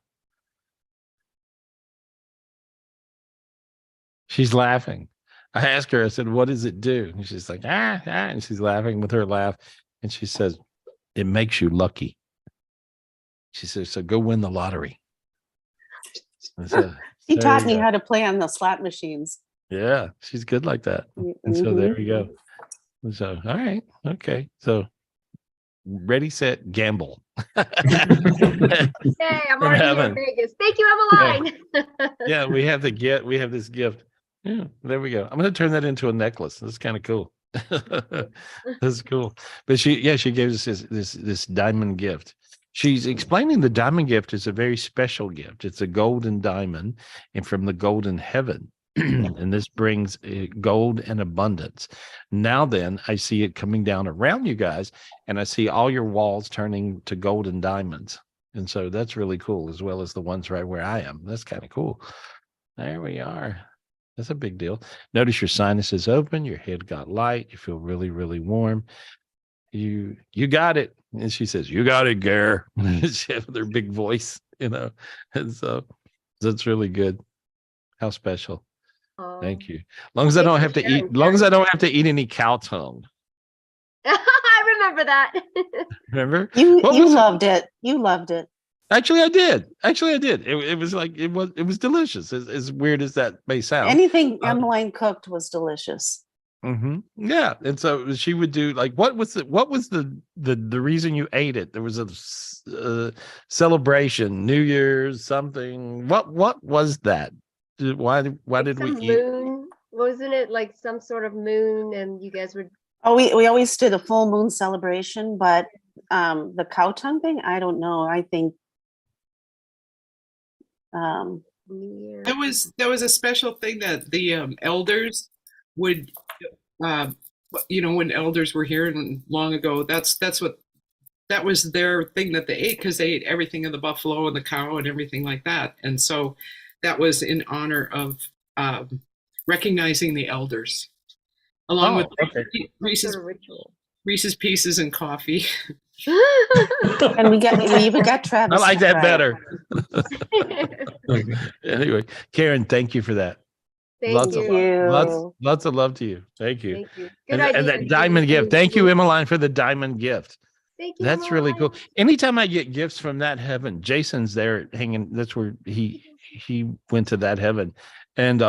She's laughing. I asked her, I said, what does it do? And she's like, and she's laughing with her laugh. And she says, it makes you lucky. She says, so go win the lottery. So, He taught me how to play on the slot machines. Yeah, she's good like that. And so there we go. So, all right. Okay. So ready, set, gamble. Hey, I'm already in Vegas. Thank you, Emmeline. Yeah, we have this gift. Yeah, there we go. I'm going to turn that into a necklace. That's kind of cool. That's cool. But she gave us this diamond gift. She's explaining the diamond gift is a very special gift. It's a golden diamond and from the golden heaven. And this brings gold and abundance. Now then, I see it coming down around you guys, and I see all your walls turning to golden diamonds. And so that's really cool, as well as the ones right where I am. That's kind of cool. There we are. That's a big deal. Notice your sinuses open, your head got light, you feel really, really warm. You got it. And she says, you got it, Gare. She has their big voice, you know. And so that's really good. How special. Thank you. Long as I don't have to eat, any cow tongue. I remember that. Remember? You loved it. You loved it. Actually, I did. It was like it was delicious. As weird as that may sound. Anything Emmeline cooked was delicious. Yeah, and so she would do like what was the reason you ate it? There was a celebration, New Year's something. What was that? Why did we eat? Moon, wasn't it like some sort of moon? And you guys would. Oh, we always did a full moon celebration, but the cow tongue thing, I don't know. I think there was a special thing that the elders would, when elders were here and long ago, that was their thing that they ate, because they ate everything of the buffalo and the cow and everything like that. And so that was in honor of recognizing the elders, along with Reese's Pieces and coffee. And we even got Travis. I like that better. Anyway, Karen, thank you for that. Lots of love to you. Thank you. Thank you. And that diamond gift. Thank you, Emmeline, for the diamond gift. Thank you. That's really cool. Anytime I get gifts from that heaven, Jason's there hanging. That's where he went to that heaven, and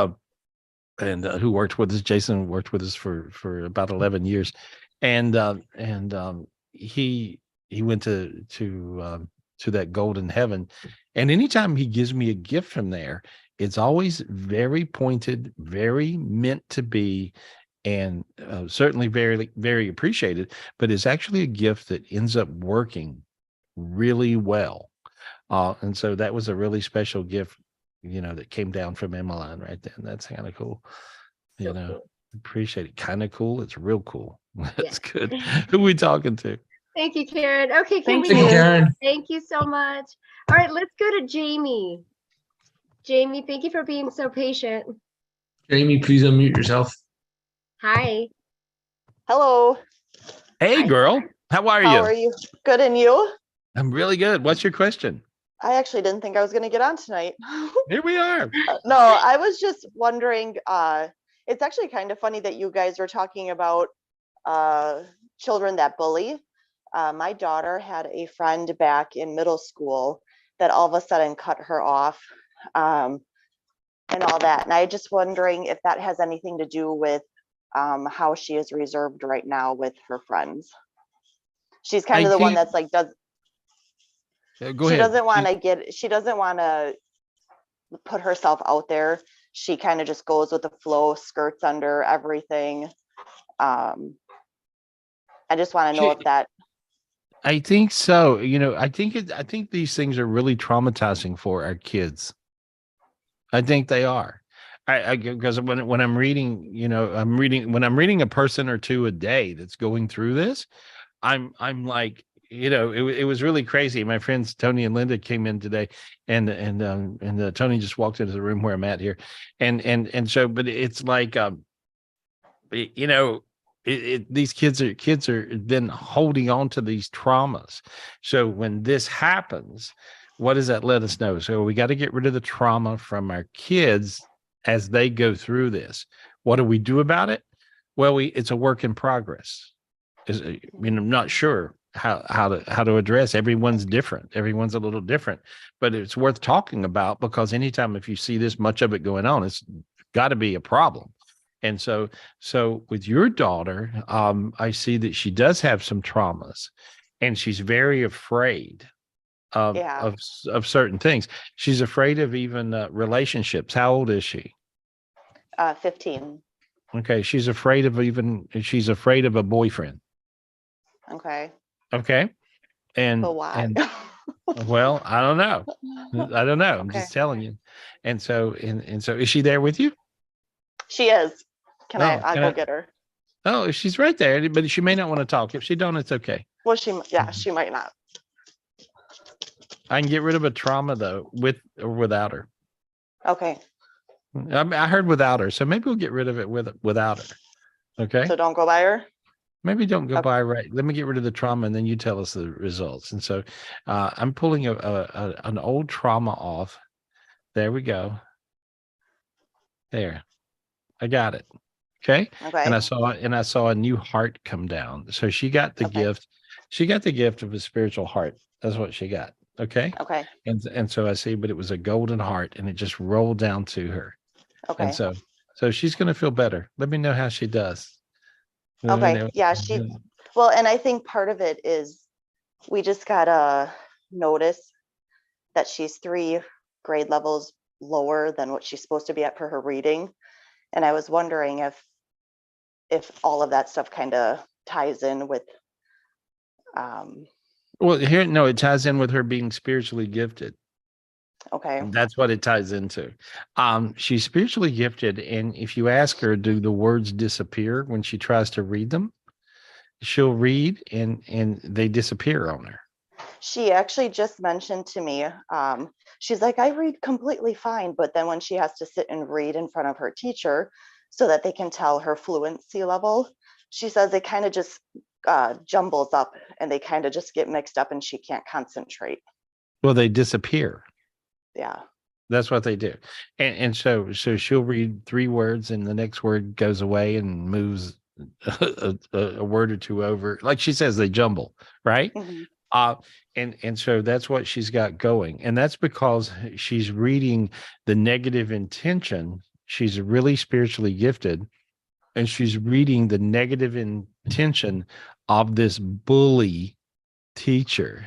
who worked with us. Jason worked with us for about 11 years, and he went to that golden heaven, and anytime he gives me a gift from there, it's always very pointed, very meant to be, and certainly very, very appreciated, but it's actually a gift that ends up working really well. And so that was a really special gift, that came down from Emmeline right then. That's kind of cool. Cool. Appreciate it. Kind of cool. It's real cool. That's good. Who are we talking to? Thank you, Karen. Okay, Thank you, Karen. Thank you so much. All right, let's go to Jamie. Jamie, thank you for being so patient. Jamie, please unmute yourself. Hi. Hello. Hey, girl. How are you? How are you? Good, and you? I'm really good. What's your question? I actually didn't think I was going to get on tonight. Here we are. No, I was just wondering, it's actually kind of funny that you guys are talking about children that bully. My daughter had a friend back in middle school that all of a sudden cut her off and all that. And I just wondering if that has anything to do with how she is reserved right now with her friends. She's kind I of the one think that's like, go she ahead. doesn't want to she doesn't want to put herself out there. She kind of just goes with the flow, skirts under everything. I just want to know if that. I think so. I think these things are really traumatizing for our kids. I think they are. Because when I'm reading, when I'm reading a person or two a day that's going through this, I'm like, it was really crazy. My friends Tony and Linda came in today, and Tony just walked into the room where I'm at here, and so, but it's like, these kids are been holding on to these traumas. So when this happens, what does that let us know? So we got to get rid of the trauma from our kids as they go through this. What do we do about it? Well, it's a work in progress. I'm not sure how to address. Everyone's different. Everyone's a little different, but it's worth talking about, because anytime if you see this much of it going on, it's got to be a problem. And so with your daughter, I see that she does have some traumas, and she's very afraid of certain things. She's afraid of even relationships. How old is she? 15. Okay, she's afraid of a boyfriend. Okay. And but why? And well, I don't know. I'm Okay. just telling you. And so is she there with you? She is. I'll can go I- get her. Oh, she's right there, but she may not want to talk. If she don't, it's okay. Well, she might not. I can get rid of a trauma though, with or without her. Okay. I heard without her, so maybe we'll get rid of it without her. Okay. So don't go by her. Maybe don't go Okay. by right. Let me get rid of the trauma, and then you tell us the results. And so, I'm pulling an old trauma off. There we go. There, I got it. Okay. Okay. And I saw a new heart come down. So she got the Okay. gift. She got the gift of a spiritual heart. That's what she got. Okay. Okay. And so I see, but it was a golden heart, and it just rolled down to her. Okay. And so she's going to feel better. Let me know how she does. Let me Okay. know. Yeah. Well, and I think part of it is we just gotta notice that she's 3 grade levels lower than what she's supposed to be at for her reading. And I was wondering if all of that stuff kind of ties in with Well, it ties in with her being spiritually gifted. okay. That's what it ties into. She's spiritually gifted, and if you ask her, do the words disappear when she tries to read them? She'll read, and they disappear on her. She actually just mentioned to me, she's like, I read completely fine, but then when she has to sit and read in front of her teacher so that they can tell her fluency level, she says it kind of just jumbles up, and they kind of just get mixed up, and she can't concentrate. Well, they disappear. Yeah. That's what they do. And so she'll read 3 words, and the next word goes away and moves a word or two over. Like she says, they jumble, right? Mm-hmm. And so that's what she's got going. And that's because she's reading the negative intention. She's really spiritually gifted, and she's reading the negative intention of this bully teacher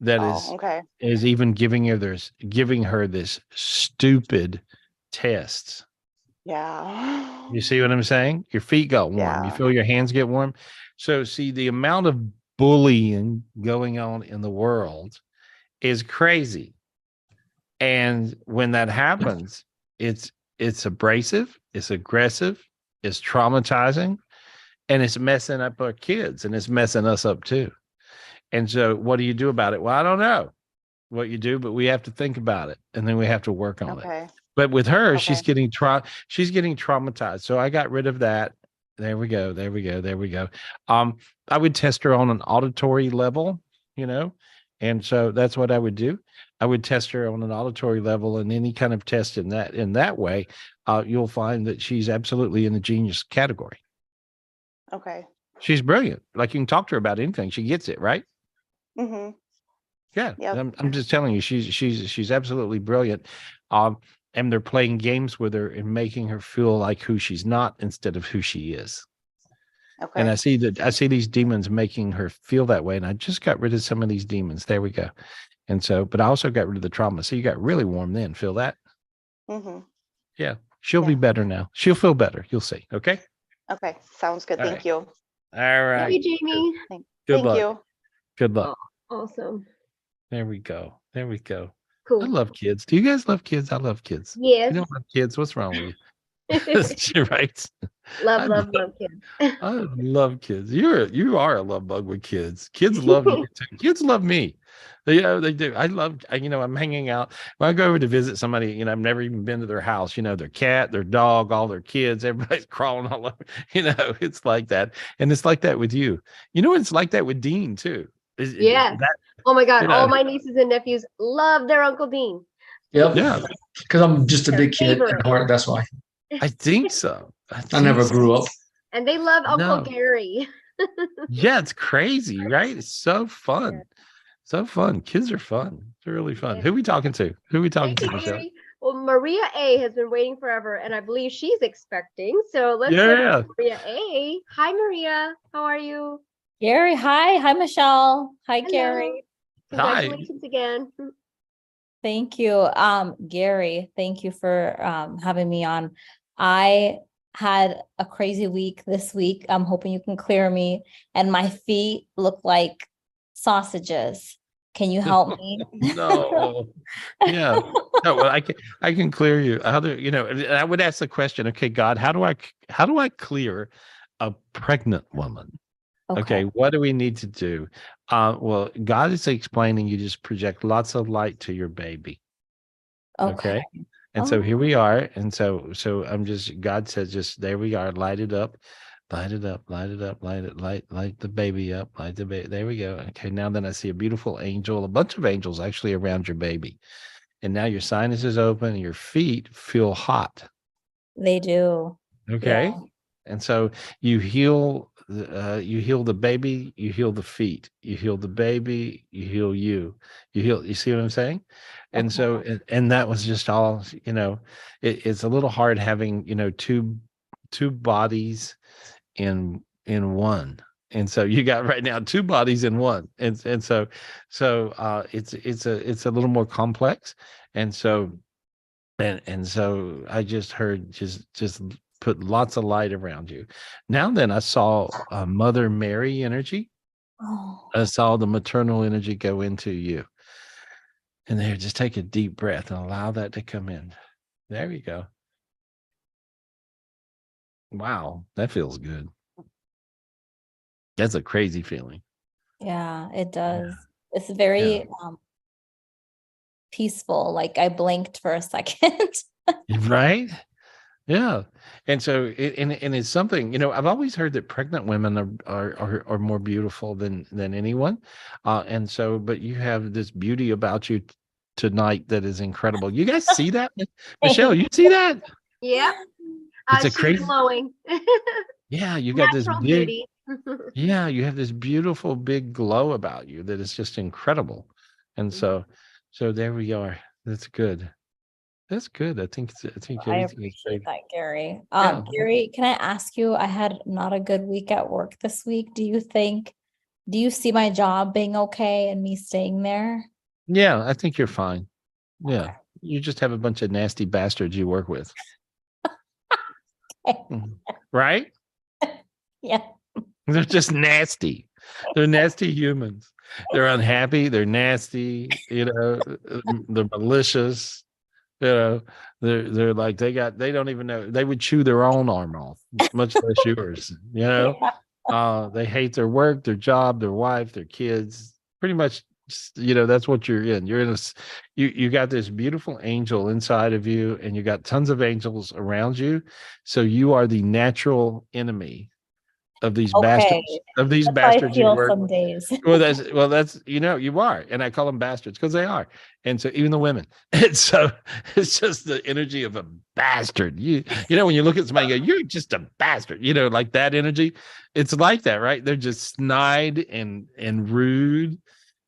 that is even giving her this stupid test. Yeah. You see what I'm saying? Your feet got warm. Yeah. You feel your hands get warm. So see, the amount of bullying going on in the world is crazy. And when that happens, it's abrasive, it's aggressive, it's traumatizing, and it's messing up our kids, and it's messing us up too. And so what do you do about it? Well, I don't know what you do, but we have to think about it, and then we have to work on it. But with her, she's getting traumatized. So I got rid of that. There we go. I would test her on an auditory level, and so that's what I would do. I would test her on an auditory level, and any kind of test in that way, you'll find that she's absolutely in the genius category. Okay. She's brilliant. Like, you can talk to her about anything. She gets it, right? Mm-hmm. Yeah. Yep. I'm just telling you, she's absolutely brilliant. and they're playing games with her and making her feel like who she's not instead of who she is. Okay. And I see these demons making her feel that way. And I just got rid of some of these demons. There we go. And so, but I also got rid of the trauma. So you got really warm then. Feel that? Mm-hmm. Yeah. She'll be better now. She'll feel better. You'll see. Okay. Okay. Sounds good. All Thank right. you. All right. Hey, Jamie. Good Thank luck. you. Good luck. Oh, awesome. There we go. There we go. Cool. I love kids. Do you guys love kids? I love kids. Yes. You don't love kids. What's wrong with you? You're right. love kids. I love kids. You are a love bug with kids. Kids love you too. Kids love me. They do. I'm hanging out. When I go over to visit somebody, I've never even been to their house, their cat, their dog, all their kids, everybody's crawling all over, it's like that. And it's like that with you. It's like that with Dean too. Yeah. Oh my God. All my nieces and nephews love their Uncle Dean. Yep. Yeah. Because I'm just a big kid favorite. at heart. That's why. I think so. I never grew up. And they love Uncle No. Gary. Yeah, it's crazy, right? It's so fun. Yeah. So fun. Kids are fun. They're really fun. Yeah. Who are we talking to? Michelle? Gary. Well, Maria A has been waiting forever, and I believe she's expecting. So let's go to Maria A. Hi, Maria. How are you? Gary, hi. Hi, Michelle. Hi, Hello. Gary. Congratulations again. Thank you. Gary, thank you for having me on. I had a crazy week this week. I'm hoping you can clear me. And my feet look like sausages. Can you help me? No. Yeah. No, well, I can clear you. How do I would ask the question, okay, God, how do I clear a pregnant woman? Okay, what do we need to do? Well, God is explaining you just project lots of light to your baby. Okay. And so here we are. And so God says, just there we are, light it up, light it up, light it up, light the baby up, light the baby. There we go. Okay, now then I see a beautiful angel, a bunch of angels actually around your baby. And now your sinus is open and your feet feel hot. They do. Okay. Yeah. And so you heal the baby, you heal the feet, you heal the baby, you heal you see what I'm saying? And so and that was just all, it's a little hard having, two bodies in one. And so you got right now two bodies in one. And so it's a little more complex. And so so I just heard just put lots of light around you. Now then, I saw Mother Mary energy. I saw the maternal energy go into you. And there, just take a deep breath and allow that to come in. There we go. Wow, that feels good. That's a crazy feeling. Yeah, it does. Yeah. It's very peaceful. Like I blinked for a second. Right? Yeah. And so it's something, I've always heard that pregnant women are more beautiful than anyone. And so, but you have this beauty about you tonight that is incredible. You guys see that? Michelle, you see that? Yeah. It's a crazy glowing. Yeah, you got this big beauty. Yeah, you have this beautiful big glow about you that is just incredible. And so there we are. That's good. That's good. I think I appreciate that, Gary. Yeah. Gary, can I ask you? I had not a good week at work this week. Do you see my job being okay and me staying there? Yeah, I think you're fine. Yeah, okay. You just have a bunch of nasty bastards you work with, right? Yeah, they're just nasty. They're nasty humans. They're unhappy. They're nasty. They're malicious. They're like they don't even know, they would chew their own arm off, much less yours. They hate their work, their job, their wife, their kids. Pretty much, that's what you're in. You're in you got this beautiful angel inside of you, and you got tons of angels around you. So you are the natural enemy of these bastards. Of these bastards you work. Some days. that's you are, and I call them bastards because they are. And so even the women, and so it's just the energy of a bastard. You know when you look at somebody, and go, you're just a bastard. Like that energy. It's like that, right? They're just snide and rude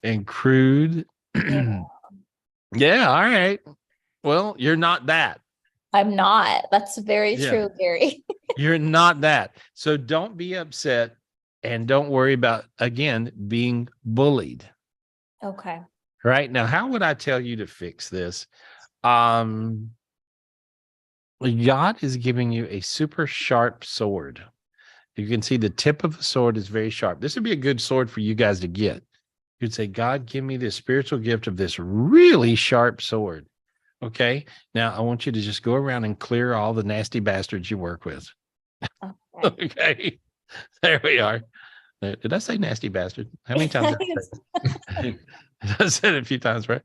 and crude. Yeah. All right. Well, you're not that. I'm not. That's very Yeah. true, Gary. You're not that. So don't be upset and don't worry about, again, being bullied. Okay. Right now, how would I tell you to fix this? God is giving you a super sharp sword. You can see the tip of the sword is very sharp. This would be a good sword for you guys to get. You'd say, God, give me the spiritual gift of this really sharp sword. Okay. Now I want you to just go around and clear all the nasty bastards you work with. Okay. Okay. There we are. Did I say nasty bastard? How many times did I say it? I said it a few times, right?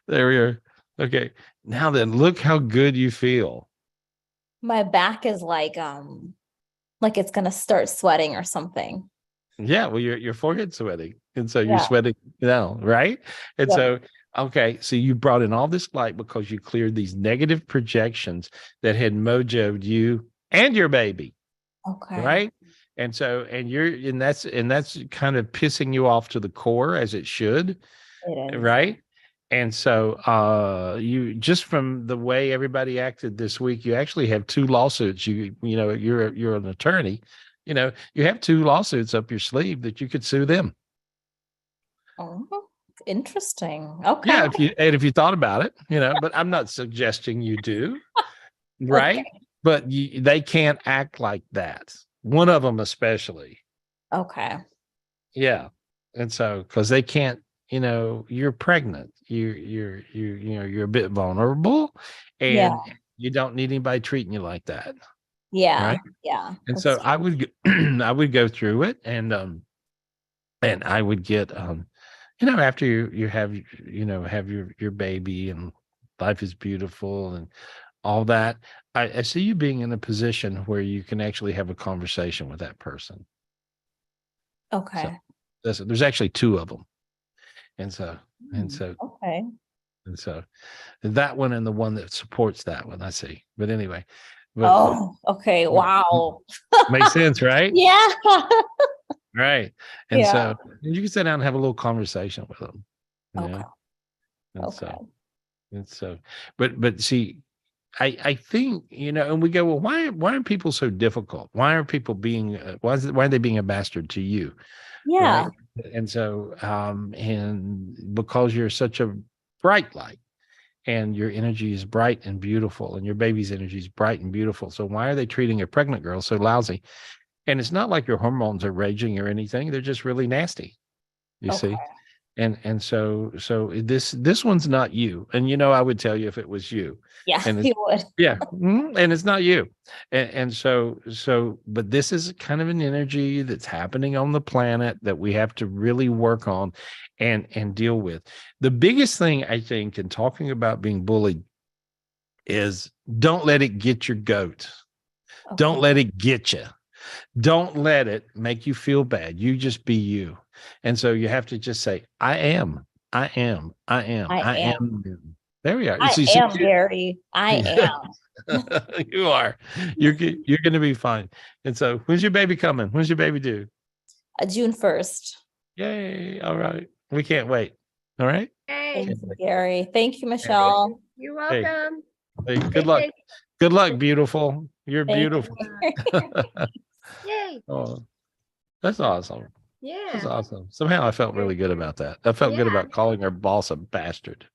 There we are. Okay. Now then, look how good you feel. My back is like it's gonna start sweating or something. Yeah, well, your forehead's sweating. And so you're Yeah. sweating now, right? And Yep. so, okay, so you brought in all this light because you cleared these negative projections that had mojoed you and your baby. Okay. Right. And so, and that's kind of pissing you off to the core, as it should. It is. Right. And so you, just from the way everybody acted this week, you actually have 2 lawsuits. You know, you're an attorney, you know, you have 2 lawsuits up your sleeve that you could sue them. Oh, interesting. Okay. Yeah, if you thought about it, you know, but I'm not suggesting you do. Right. Okay. But they can't act like that. One of them especially. Okay. Yeah. And so, because they can't, you know, you're pregnant, you know, you're a bit vulnerable, and Yeah. you don't need anybody treating you like that. Yeah. Right. Yeah. And That's so true. I would go through it, and I would get, you know, after you have, you know, have your baby and life is beautiful and all that, I see you being in a position where you can actually have a conversation with that person. Okay. So there's actually 2 of them. And so Okay. that one and the one that supports that one, I see. But anyway, Oh, okay. Wow. makes sense, right? Yeah. Right. And Yeah. so you can sit down and have a little conversation with them. You know? Okay. And Okay. so, but see, I think, you know, and we go, well, why are people so difficult? Why are people being, why are they being a bastard to you? Yeah. Right. And so, and because you're such a bright light and your energy is bright and beautiful and your baby's energy is bright and beautiful. So why are they treating a pregnant girl so lousy? And it's not like your hormones are raging or anything. They're just really nasty. You Okay. see? And so this one's not you. And, you know, I would tell you if it was you. Yeah, And you would. yeah. And it's not you. And so, but this is kind of an energy that's happening on the planet that we have to really work on and deal with. The biggest thing, I think, in talking about being bullied is don't let it get your goat. Okay. Don't let it get you. Don't let it make you feel bad. You just be you. And so you have to just say, I am. There we are. I See, am Gary. I am. You are. You're going to be fine. And so, when's your baby coming? When's your baby due? June 1st. Yay! All right, we can't wait. All right. Hey, Thank you, Gary. Thank you, Michelle. you're welcome. Hey, good luck. Good luck, beautiful. You're Thank you. beautiful. Yay. Oh, that's awesome. That's Yeah. awesome. Somehow I felt really good about that. I felt good Yeah. about calling our boss a bastard.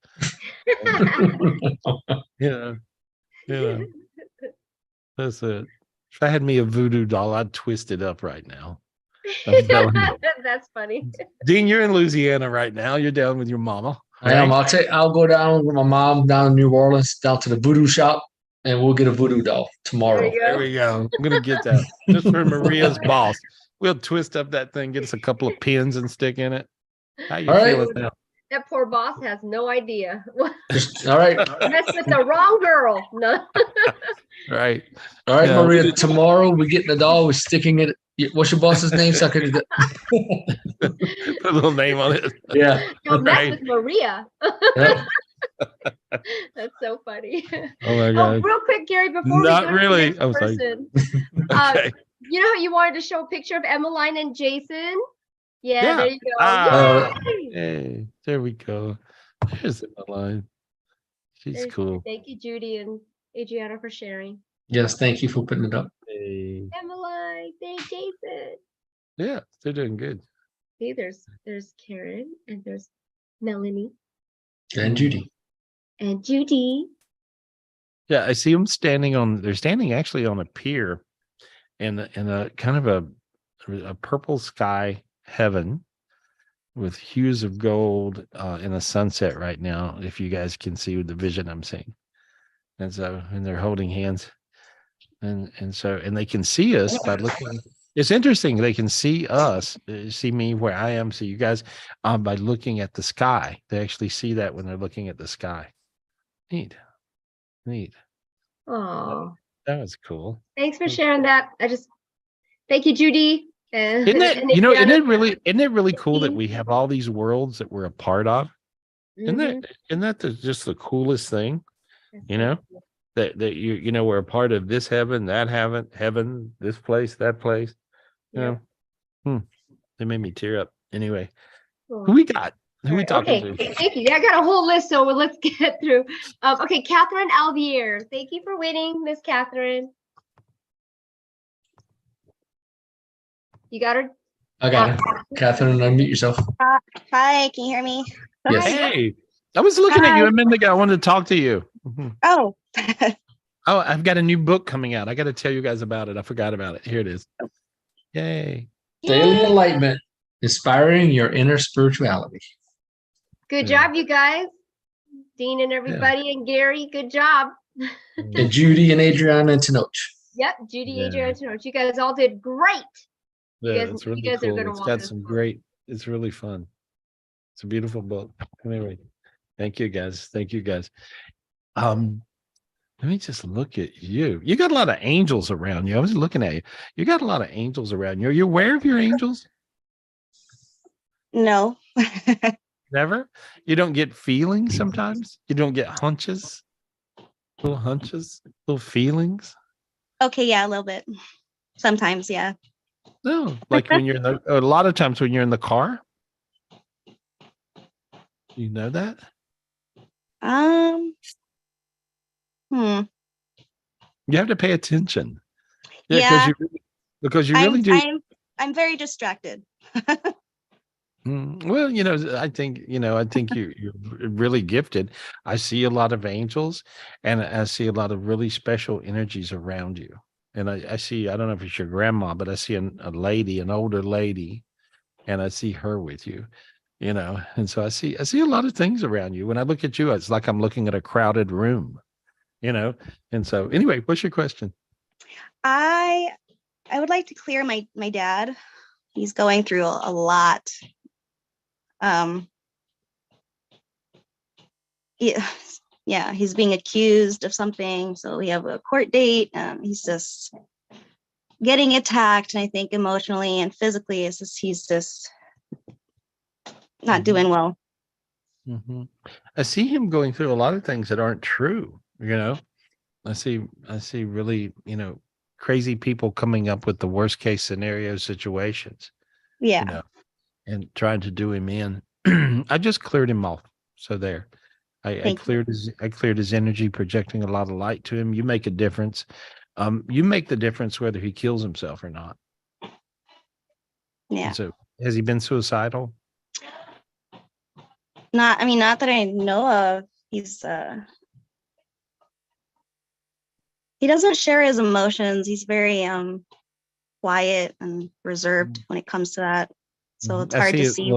Yeah. That's it. If I had me a voodoo doll, I'd twist it up right now. I'm telling you. That's funny. Dean, you're in Louisiana right now. You're down with your mama. I am. right? I'll go down with my mom down in New Orleans, down to the voodoo shop, and we'll get a voodoo doll tomorrow. There you There go. we go. I'm gonna get that just for Maria's boss. We'll twist up that thing, get us a couple of pins and stick in it. How you All right. feeling now? That poor boss has no idea. All right. Messed with the wrong girl. No. Right. All right, Yeah. Maria. Tomorrow we get the doll. We're sticking it. What's your boss's name? So I could. Put a little name on it. Yeah. Don't mess Right. with Maria. Yep. That's so funny. Oh my Oh, God. real quick, Gary, before Not we go really. to the I'm next sorry. person, Okay. you know how you wanted to show a picture of Emmeline and Jason? Yeah, Yeah. there you go. Ah. Yay! Hey, there we go. There's Emmeline. She's cool. Thank you, Judy and Adriana, for sharing. Yes, thank you for putting it up. Hey. Emmeline, thank Jason. Yeah, they're doing good. See, there's Karen and there's Melanie And Judy. and Judy. Yeah, I see them they're standing actually on a pier in a kind of a purple sky heaven with hues of gold in a sunset right now, if you guys can see the vision I'm seeing. And they're holding hands. And they can see us by looking. It's interesting. They can see us, see me where I am, see you guys by looking at the sky. They actually see that when they're looking at the sky. Neat. Oh, That was cool. thanks for sharing that. Thank you, Judy. Isn't it, And isn't it really cool that we have all these worlds that we're a part of? Mhm. Isn't that just the coolest thing? You know, that we're a part of this heaven, that heaven, this place, that place. You know, they made me tear up. Anyway, who we got? Who we talking to? Thank you. Yeah, I got a whole list, so let's get through. Okay, Catherine Alvier. Thank you for waiting, Miss Catherine. You got her? I got it. Catherine, unmute yourself. Hi, can you hear me? Yes. Hey, I was looking at you a minute ago. I wanted to talk to you. Oh. Oh, I've got a new book coming out. I got to tell you guys about it. I forgot about it. Here it is. Yay. Daily Enlightenment, inspiring your inner spirituality. Good job, you guys. Dean and everybody and Gary, good job. And Judy and Adriana and Tenoch. Yep, Judy, Adriana, Tenoch. You guys all did great. Yeah, it's really you guys are cool. gonna It's want got this some book. great, it's really fun. It's a beautiful book. Anyway, thank you guys. Thank you guys. Let me just look at you. You got a lot of angels around you. I was looking at you. You got a lot of angels around you. Are you aware of your angels? No. Never? You don't get feelings sometimes? You don't get hunches? Little feelings? Okay, yeah, a little bit. Sometimes, yeah. No, like when you're a lot of times when you're in the car. You know that? You have to pay attention. Yeah. Because you really do. I'm very distracted. Well, I think you're really gifted. I see a lot of angels and I see a lot of really special energies around you. And I see, I don't know if it's your grandma, but I see a lady, an older lady, and I see her with you, and so I see a lot of things around you. When I look at you, it's like I'm looking at a crowded room, and so anyway, what's your question? I would like to clear my dad. He's going through a lot. Yeah, he's being accused of something. So we have a court date. He's just getting attacked. And I think emotionally and physically, he's just not doing well. Mm-hmm. I see him going through a lot of things that aren't true. I see really, crazy people coming up with the worst case scenario situations. Yeah. And trying to do him in. I just cleared him off. So there. I cleared his energy, projecting a lot of light to him. You make a difference. You make the difference whether he kills himself or not. Yeah. And so has he been suicidal? Not that I know of. He's he doesn't share his emotions. He's very quiet and reserved when it comes to that. So it's hard to see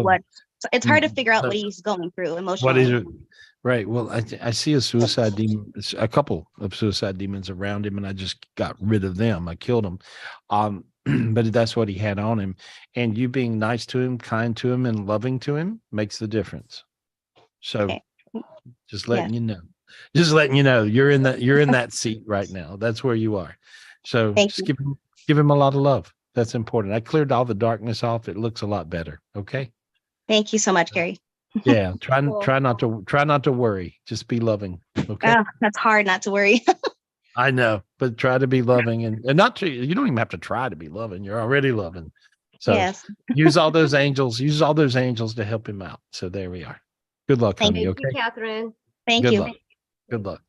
it's hard to figure out what he's going through emotionally. What is it? Right. Well, I see a suicide demon, a couple of suicide demons around him, and I just got rid of them. I killed them. But that's what he had on him. And you being nice to him, kind to him, and loving to him makes the difference. So just letting you know. Just letting you know you're in that seat right now. That's where you are. So just give him a lot of love. That's important. I cleared all the darkness off. It looks a lot better. Okay. Thank you so much, Gary. Yeah. Try not to worry. Just be loving. Okay. Oh, that's hard not to worry. I know, but try to be loving and not to, you don't even have to try to be loving. You're already loving. So use all those angels to help him out. So there we are. Good luck, honey. Thank you, Catherine. Thank you. Good luck.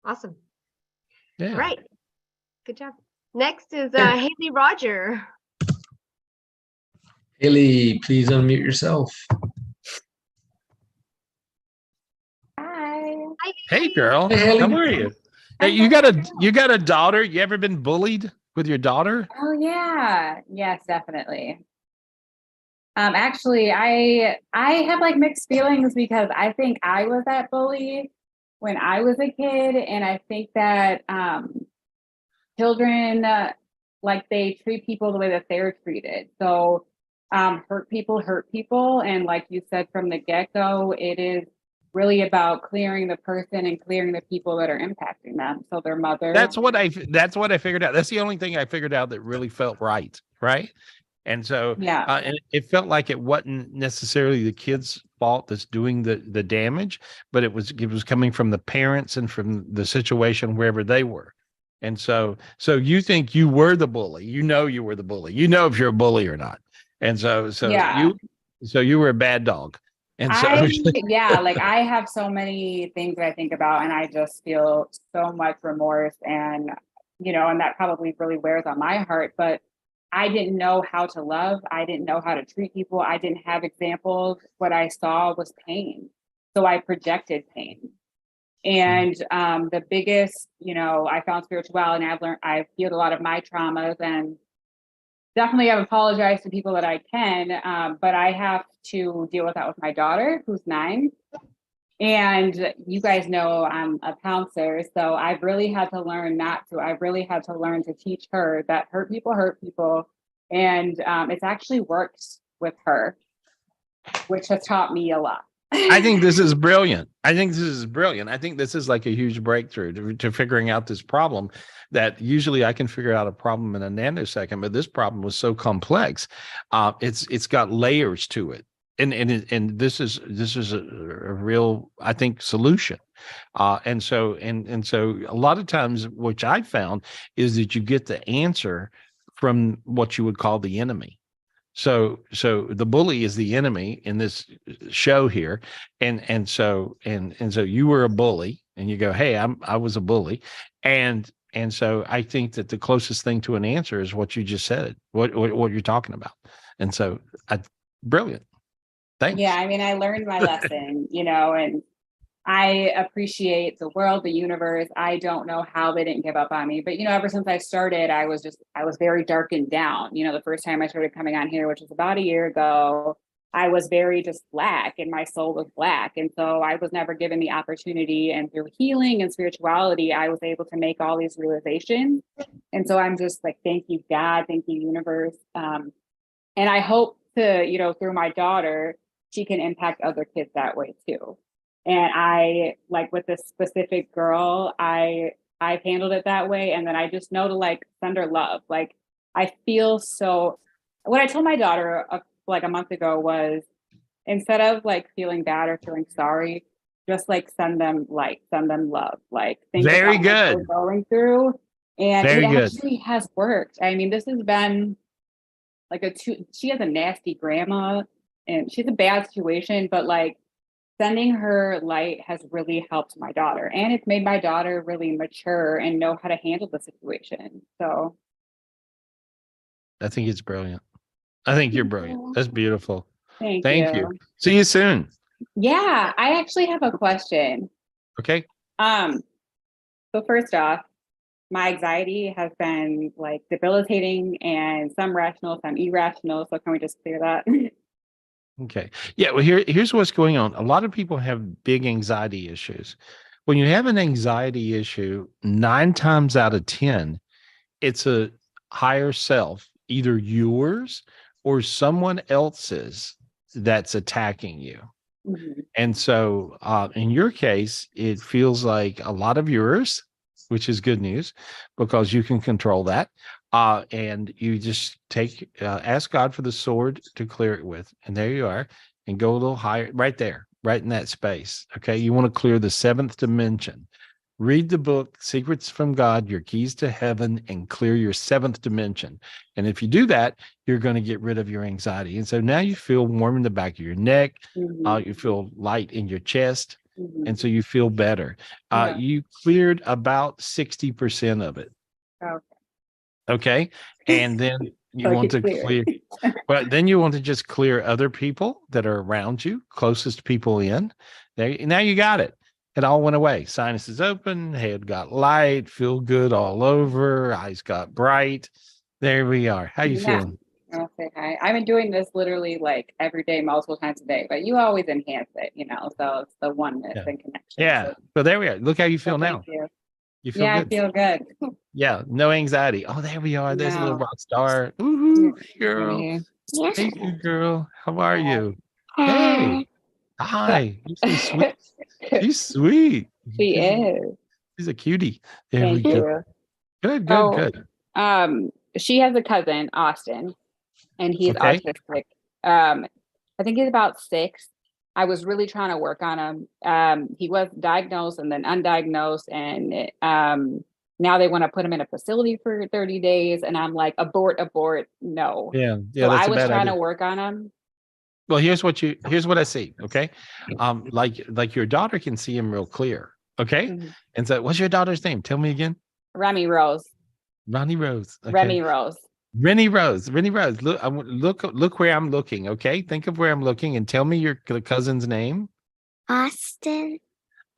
Awesome. Yeah. All right. Good job. Next is Haley Roger. Haley, please unmute yourself. Hi. Hi, Hey, Haley. girl. Hey, Haley. How are you? Hey, you got a daughter? You ever been bullied with your daughter? Oh yeah. Yes, definitely. Actually, I have like mixed feelings because I think I was that bully when I was a kid, and I think that children like they treat people the way that they're treated. So hurt people, and like you said from the get-go, it is really about clearing the person and clearing the people that are impacting them. So their mother. That's what I figured out. That's the only thing I figured out that really felt right. And so, Yeah. and it felt like it wasn't necessarily the kid's fault that's doing the damage, but it was coming from the parents and from the situation wherever they were. And so you think you were the bully, you were the bully, if you're a bully or not. And so Yeah. you were a bad dog. And so like I have so many things that I think about, and I just feel so much remorse, and and that probably really wears on my heart. But I didn't know how to love. I didn't know how to treat people. I didn't have examples. What I saw was pain. So I projected pain. And the biggest, I found spirituality, and I've healed a lot of my traumas, and definitely I've apologized to people that I can, but I have to deal with that with my daughter, who's 9. And you guys know I'm a pouncer, so I've really had to learn not to. I've really had to learn to teach her that hurt people, and it's actually worked with her, which has taught me a lot. I think this is brilliant. I think this is like a huge breakthrough to figuring out this problem that usually I can figure out a problem in a nanosecond, but this problem was so complex. It's got layers to it. And this is a real, I think, solution. And so a lot of times what I found is that you get the answer from what you would call the enemy. So the bully is the enemy in this show here. And so you were a bully, and you go, hey, I was a bully. And so I think that the closest thing to an answer is what you just said, what you're talking about. And so brilliant. Thanks. Yeah, I mean, I learned my lesson, and I appreciate the world, the universe. I don't know how they didn't give up on me, but ever since I started, I was very darkened down. The first time I started coming on here, which was about a year ago, I was very just black, and my soul was black. And so I was never given the opportunity, and through healing and spirituality, I was able to make all these realizations. And so I'm just like, thank you, God, thank you, universe. And I hope to, through my daughter, she can impact other kids that way too. And I, like with this specific girl, I've handled it that way. And then I just know to like send her love. Like I feel so, what I told my daughter like a month ago was, instead of like feeling bad or feeling sorry, just like send them love. Like think very about good what they're going through. And very it good. Actually has worked. I mean, this has been like she has a nasty grandma, and she's a bad situation, but like sending her light has really helped my daughter, and it's made my daughter really mature and know how to handle the situation. So I think it's brilliant. I think you're brilliant. That's beautiful. Thank you. See you soon. Yeah, I actually have a question. Okay. So first off, my anxiety has been like debilitating, and some rational, some irrational. So can we just clear that? Okay. Yeah. Well, here's what's going on. A lot of people have big anxiety issues. When you have an anxiety issue, 9 times out of 10, it's a higher self, either yours or someone else's, that's attacking you. Mm-hmm. And so in your case, it feels like a lot of yours, which is good news because you can control that. And you just ask God for the sword to clear it with. And there you are. And go a little higher, right there, right in that space. Okay. You want to clear the 7th dimension. Read the book, Secrets from God, Your Keys to Heaven, and clear your 7th dimension. And if you do that, you're going to get rid of your anxiety. And so now you feel warm in the back of your neck. Mm-hmm. You feel light in your chest. And so you feel better. Yeah. You cleared about 60% of it. Okay. Okay. And then you Like want to it's clear, but then you want to just clear other people that are around you, closest people in. There, now you got it. It all went away. Sinuses open, head got light, feel good all over, eyes got bright. There we are. How you Yeah. feeling? I'll say hi. I've been doing this literally like every day, multiple times a day, but you always enhance it, you know, so it's the oneness Yeah. and connection. Yeah. So there we are. Look how you feel So now. thank you. You feel Yeah, good. I feel good. Yeah. No anxiety. Oh, there we are. There's a little No. rock star. Woohoo, girl. Yeah. Hey, good girl. How are you? Hey. Hi. You're so sweet. She's sweet. She is. She's a cutie. There Thank we go. you. Good, So, good. she has a cousin, Austin, and he's Okay. autistic. I think he's about 6. I was really trying to work on him. He was diagnosed and then undiagnosed, and now they want to put him in a facility for 30 days. And I'm like, abort, no. Yeah. Yeah. So That's I a was bad trying idea. to work on him. Well, here's what I see. Okay. Like your daughter can see him real clear. Okay. Mhm. And so what's your daughter's name? Tell me again. Remy Rose. Ronnie Rose. Okay. Remy Rose. Rennie Rose. Look where I'm looking. Okay. Think of where I'm looking and tell me your cousin's name. Austin.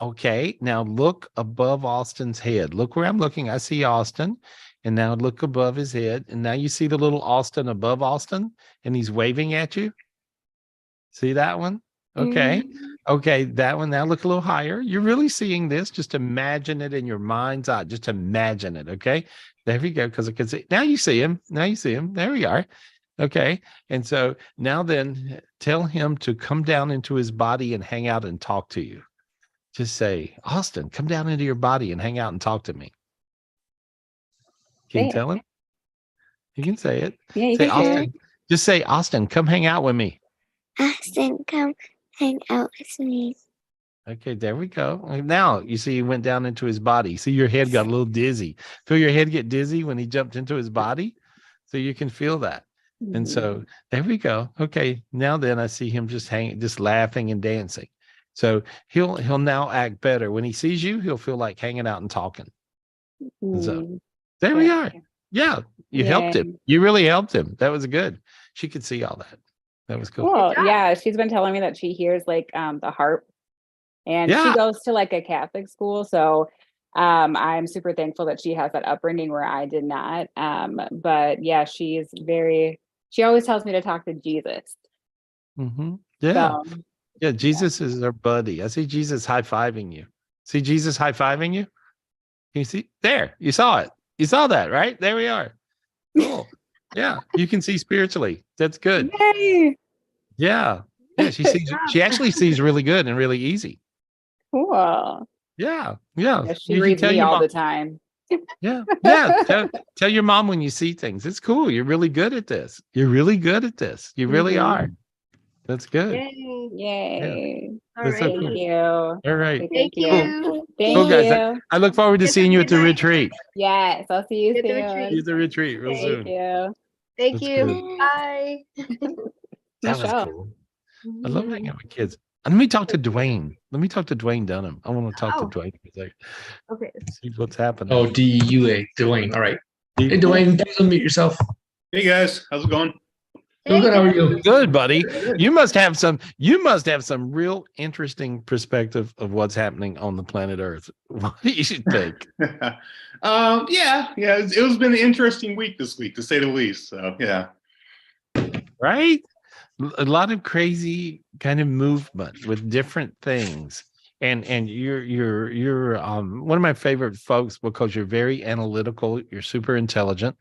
Okay. Now look above Austin's head. Look where I'm looking. I see Austin. And now look above his head. And now you see the little Austin above Austin and he's waving at you. See that one? Okay. Okay. That one. Now look a little higher. You're really seeing this. Just imagine it in your mind's eye. Just imagine it. Okay. There we go. Because I can see. Now you see him. Now you see him. There we are. Okay. And so now then tell him to come down into his body and hang out and talk to you. Just say, Austin, come down into your body and hang out and talk to me. Can you tell him? You can say it. Yeah, you say, can Austin. Just say, Austin, come hang out with me. Austin, come hang out with me. Okay, there we go. Now you see he went down into his body. See your head got a little dizzy. Feel your head get dizzy when he jumped into his body? So you can feel that. And so there we go. Okay, now then I see him just laughing and dancing. So he'll now act better. When he sees you, he'll feel like hanging out and talking. And so there we are. Yeah, you helped him. You really helped him. That was good. She could see all that. That was cool. Cool. Yeah, she's been telling me that she hears like the harp, and she goes to like a Catholic school. So I'm super thankful that she has that upbringing where I did not. But yeah, she always tells me to talk to Jesus. Mm-hmm. Yeah. So, yeah, Jesus is our buddy. I see Jesus high-fiving you. See Jesus high-fiving you? Can you see? There, you saw it. You saw that, right? There we are. Cool. Yeah, you can see spiritually. That's good. Yay. Yeah. Yeah, she actually sees really good and really easy. Cool. Yeah. Yeah. Yeah, she You can reads tell me your all mom. the time. Yeah. Yeah. Tell your mom when you see things. It's cool. You're really good at this. You're really good at this. You really are. That's good. Yay. Yay. All That's so right. cool. Thank you. All right. Thank you. you. Thank Cool, guys. you. I look forward to Yes, seeing you at the good night. retreat. Yes, I'll see you At the soon. retreat. See you at the retreat real Thank soon. you. Thank That's you. good. Bye. That was Michelle. cool. I love hanging out with kids. Let me talk to Dwayne. Let me talk to Dwayne Dunham. I want to talk to Dwayne. Okay. See what's happening. Oh, DUA, Dwayne. All right. Hey, Dwayne, please unmute yourself. Hey guys, how's it going? Doing good. How are you? Good, buddy. You must have some real interesting perspective of what's happening on the planet Earth. What do you think? Yeah. It's been an interesting week this week, to say the least. So yeah. Right? A lot of crazy kind of movement with different things. And you're one of my favorite folks because you're very analytical, you're super intelligent,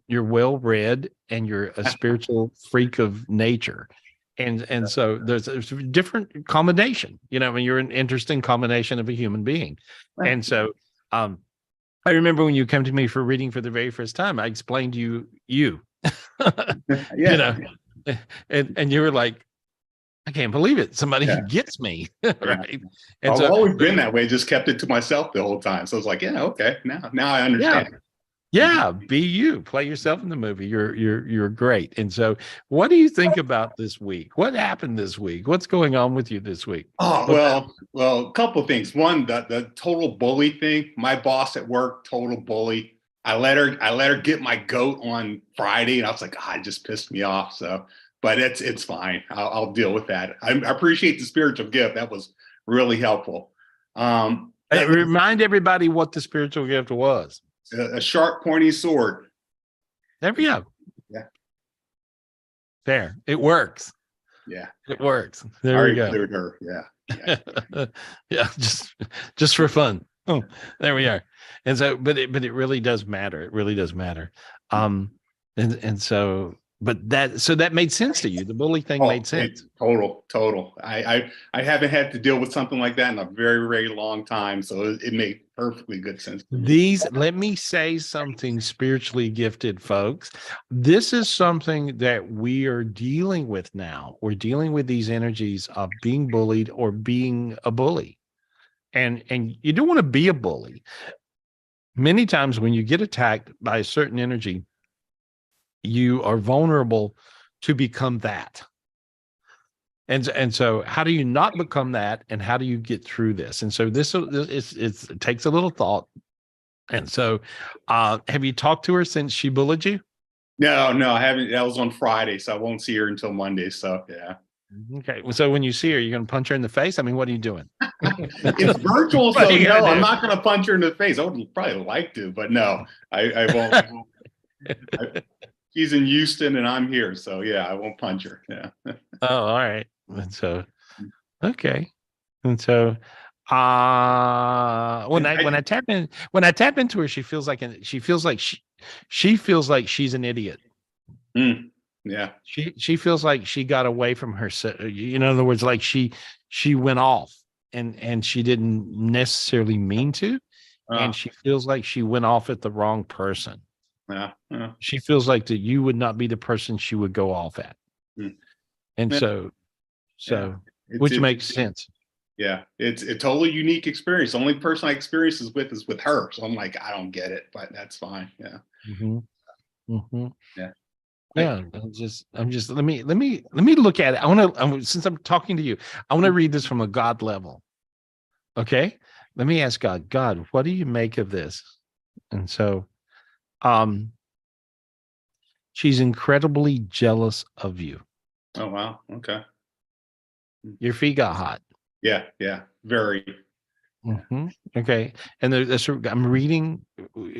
you're well read, and you're a spiritual freak of nature. And so there's a different combination, you know, I mean, you're an interesting combination of a human being. And so I remember when you came to me for reading for the very first time, I explained to you, you know, and you were like, I can't believe it. Somebody gets me. Right. And I've always been that way, just kept it to myself the whole time. So I was like, yeah, okay. Now I understand. Yeah, be you. Play yourself in the movie. You're great. And so, what do you think about this week? What happened this week? What's going on with you this week? Oh, well, a couple of things. One, the total bully thing. My boss at work, total bully. I let her get my goat on Friday, and I was like, it just pissed me off. So, but it's fine. I'll deal with that. I appreciate the spiritual gift. That was really helpful. Remind everybody what the spiritual gift was. A sharp, pointy sword. There we go. Yeah. There. It works. Yeah. It works. There we go. Cleared her. Yeah. Yeah. Just for fun. Oh, there we are. And so, but it really does matter. It really does matter. And so, but that made sense to you. The bully thing made sense. Total. I haven't had to deal with something like that in a very, very long time. So it made perfectly good sense to me. Let me say something, spiritually gifted folks. This is something that we are dealing with now. We're dealing with these energies of being bullied or being a bully. And you don't want to be a bully. Many times when you get attacked by a certain energy, you are vulnerable to become that. And so how do you not become that, and how do you get through this? And so it takes a little thought. And so have you talked to her since she bullied you? No, I haven't. That was on Friday, so I won't see her until Monday. So yeah. Okay. So when you see her, you're going to punch her in the face? I mean, what are you doing? It's virtual, so no, I'm not going to punch her in the face. I would probably like to, but no, I won't. She's in Houston and I'm here, so yeah, I won't punch her. Yeah. Oh, all right. And so, okay. And so, when I tap into her, she feels like she's an idiot. Yeah. She feels like she got away from her. In other words, like she went off and she didn't necessarily mean to, and she feels like she went off at the wrong person. Yeah. She feels like that you would not be the person she would go off at. And so which makes sense. Yeah, it's a totally unique experience. The only person I experience is with her. So I'm like, I don't get it, but that's fine. Yeah. Yeah. Yeah. I'm just let me look at it. Since I'm talking to you, I want to read this from a God level. Okay. Let me ask God, what do you make of this? And so she's incredibly jealous of you. Oh, wow. Okay. Your feet got hot. Yeah. Very. Okay. And I'm reading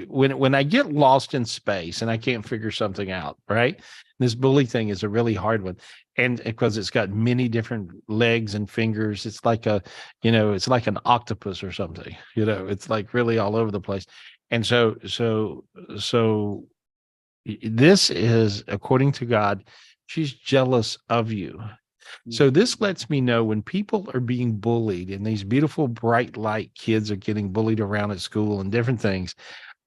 when I get lost in space and I can't figure something out, right? This bully thing is a really hard one. And because it's got many different legs and fingers, it's like it's like an octopus or something, it's like really all over the place. And so this is, according to God, she's jealous of you. So this lets me know when people are being bullied and these beautiful, bright light kids are getting bullied around at school and different things.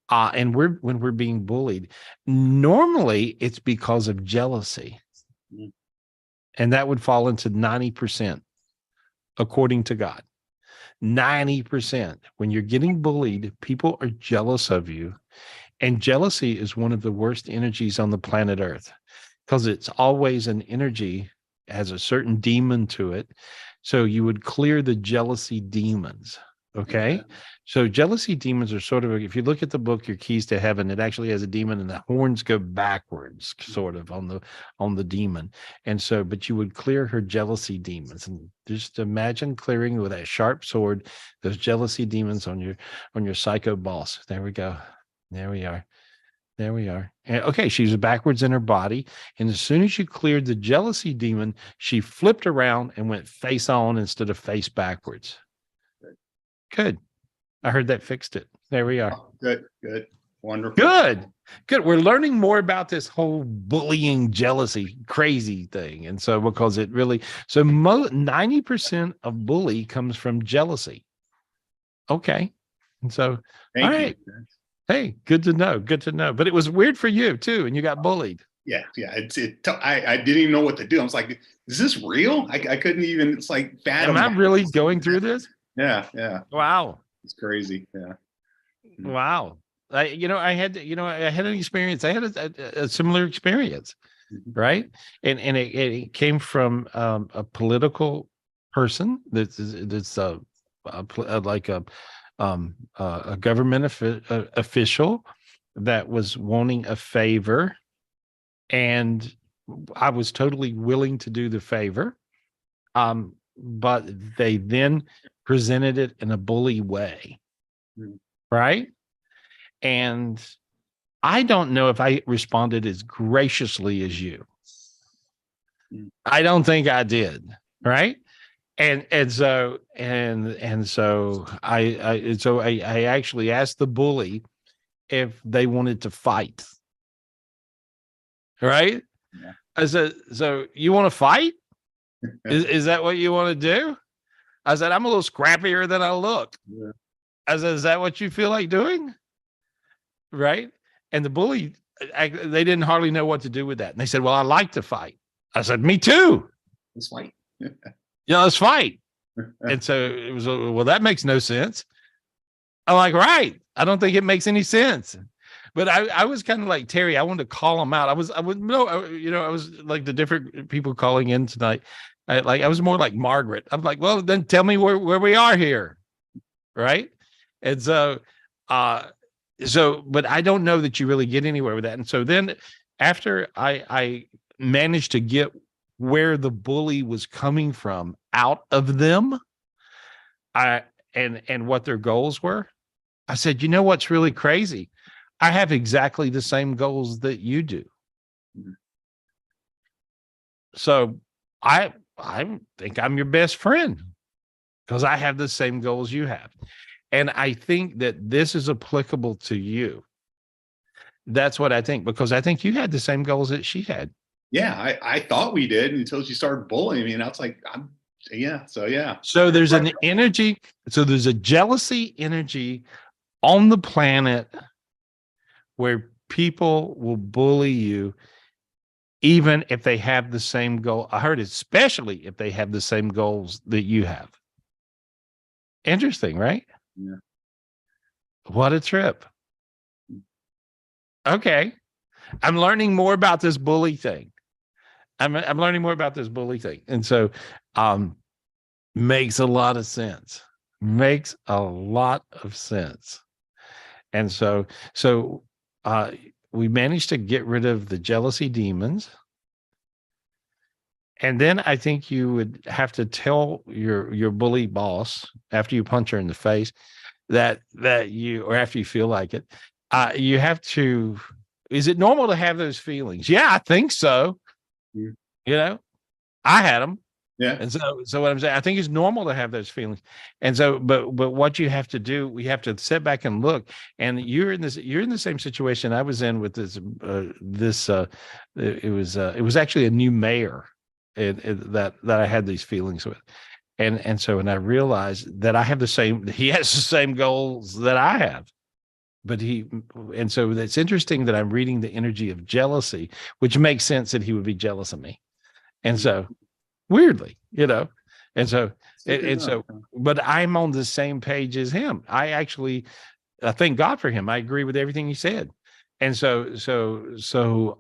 And when we're being bullied, normally it's because of jealousy. And that would fall into 90%, according to God. 90%. When you're getting bullied, people are jealous of you. And jealousy is one of the worst energies on the planet Earth, because it's always an energy, has a certain demon to it. So you would clear the jealousy demons. Okay. Yeah. So jealousy demons are sort of, if you look at the book, Your Keys to Heaven, it actually has a demon and the horns go backwards sort of on the demon. And so, but you would clear her jealousy demons, and just imagine clearing with that sharp sword, those jealousy demons on your psycho boss. There we go. There we are. And, okay, she was backwards in her body. And as soon as you cleared the jealousy demon, she flipped around and went face on instead of face backwards. Good. I heard that fixed it. There we are. Oh, good. Wonderful. Good. We're learning more about this whole bullying, jealousy, crazy thing. And so, because it really, 90% of bully comes from jealousy. Okay. And so, all right. Hey, good to know. But it was weird for you too, and you got bullied. Yeah. I didn't even know what to do. I was like, "Is this real?" I couldn't even. It's like fathom. Am I really going through this? Yeah. Wow. It's crazy. Yeah. Wow. I had an experience. I had a similar experience, right? And it came from a political person that's like a government official that was wanting a favor, and I was totally willing to do the favor. But they then presented it in a bully way, right? And I don't know if I responded as graciously as you. I don't think I did, right? So I actually asked the bully if they wanted to fight, right? Yeah. I said, so you want to fight? Is that what you want to do? I said, I'm a little scrappier than I look. Yeah. I said, is that what you feel like doing? Right. And the bully, they didn't hardly know what to do with that. And they said, well, I like to fight. I said, me too. Let's fight. Let's fight. And so it was, well, that makes no sense. I'm like, right. I don't think it makes any sense. But I was kind of like Terry. I wanted to call them out. I was like the different people calling in tonight. I was more like Margaret. I'm like, well, then tell me where we are here, right? And so, but I don't know that you really get anywhere with that. And so then, after I managed to get where the bully was coming from out of them, and what their goals were, I said, you know what's really crazy? I have exactly the same goals that you do. So I think I'm your best friend because I have the same goals you have. And I think that this is applicable to you. That's what I think, because I think you had the same goals that she had. Yeah, I thought we did until she started bullying me. And I was like, So there's an energy. So there's a jealousy energy on the planet where people will bully you, even if they have the same goal. I heard, especially if they have the same goals that you have. Interesting, right? Yeah. What a trip. Okay. I'm learning more about this bully thing. I'm learning more about this bully thing. And so makes a lot of sense. Makes a lot of sense. And so we managed to get rid of the jealousy demons. And then I think you would have to tell your bully boss after you punch her in the face that you, or after you feel like it, you have to, is it normal to have those feelings? Yeah, I think so. Yeah. I had them. Yeah. And so what I'm saying, I think it's normal to have those feelings. And so, but what you have to do, we have to sit back and look. And you're in the same situation I was in with this. It was actually a new mayor that I had these feelings with. And so I realized that he has the same goals that I have. And so it's interesting that I'm reading the energy of jealousy, which makes sense that he would be jealous of me. And so weirdly, but I'm on the same page as him. I thank God for him. I agree with everything he said. And so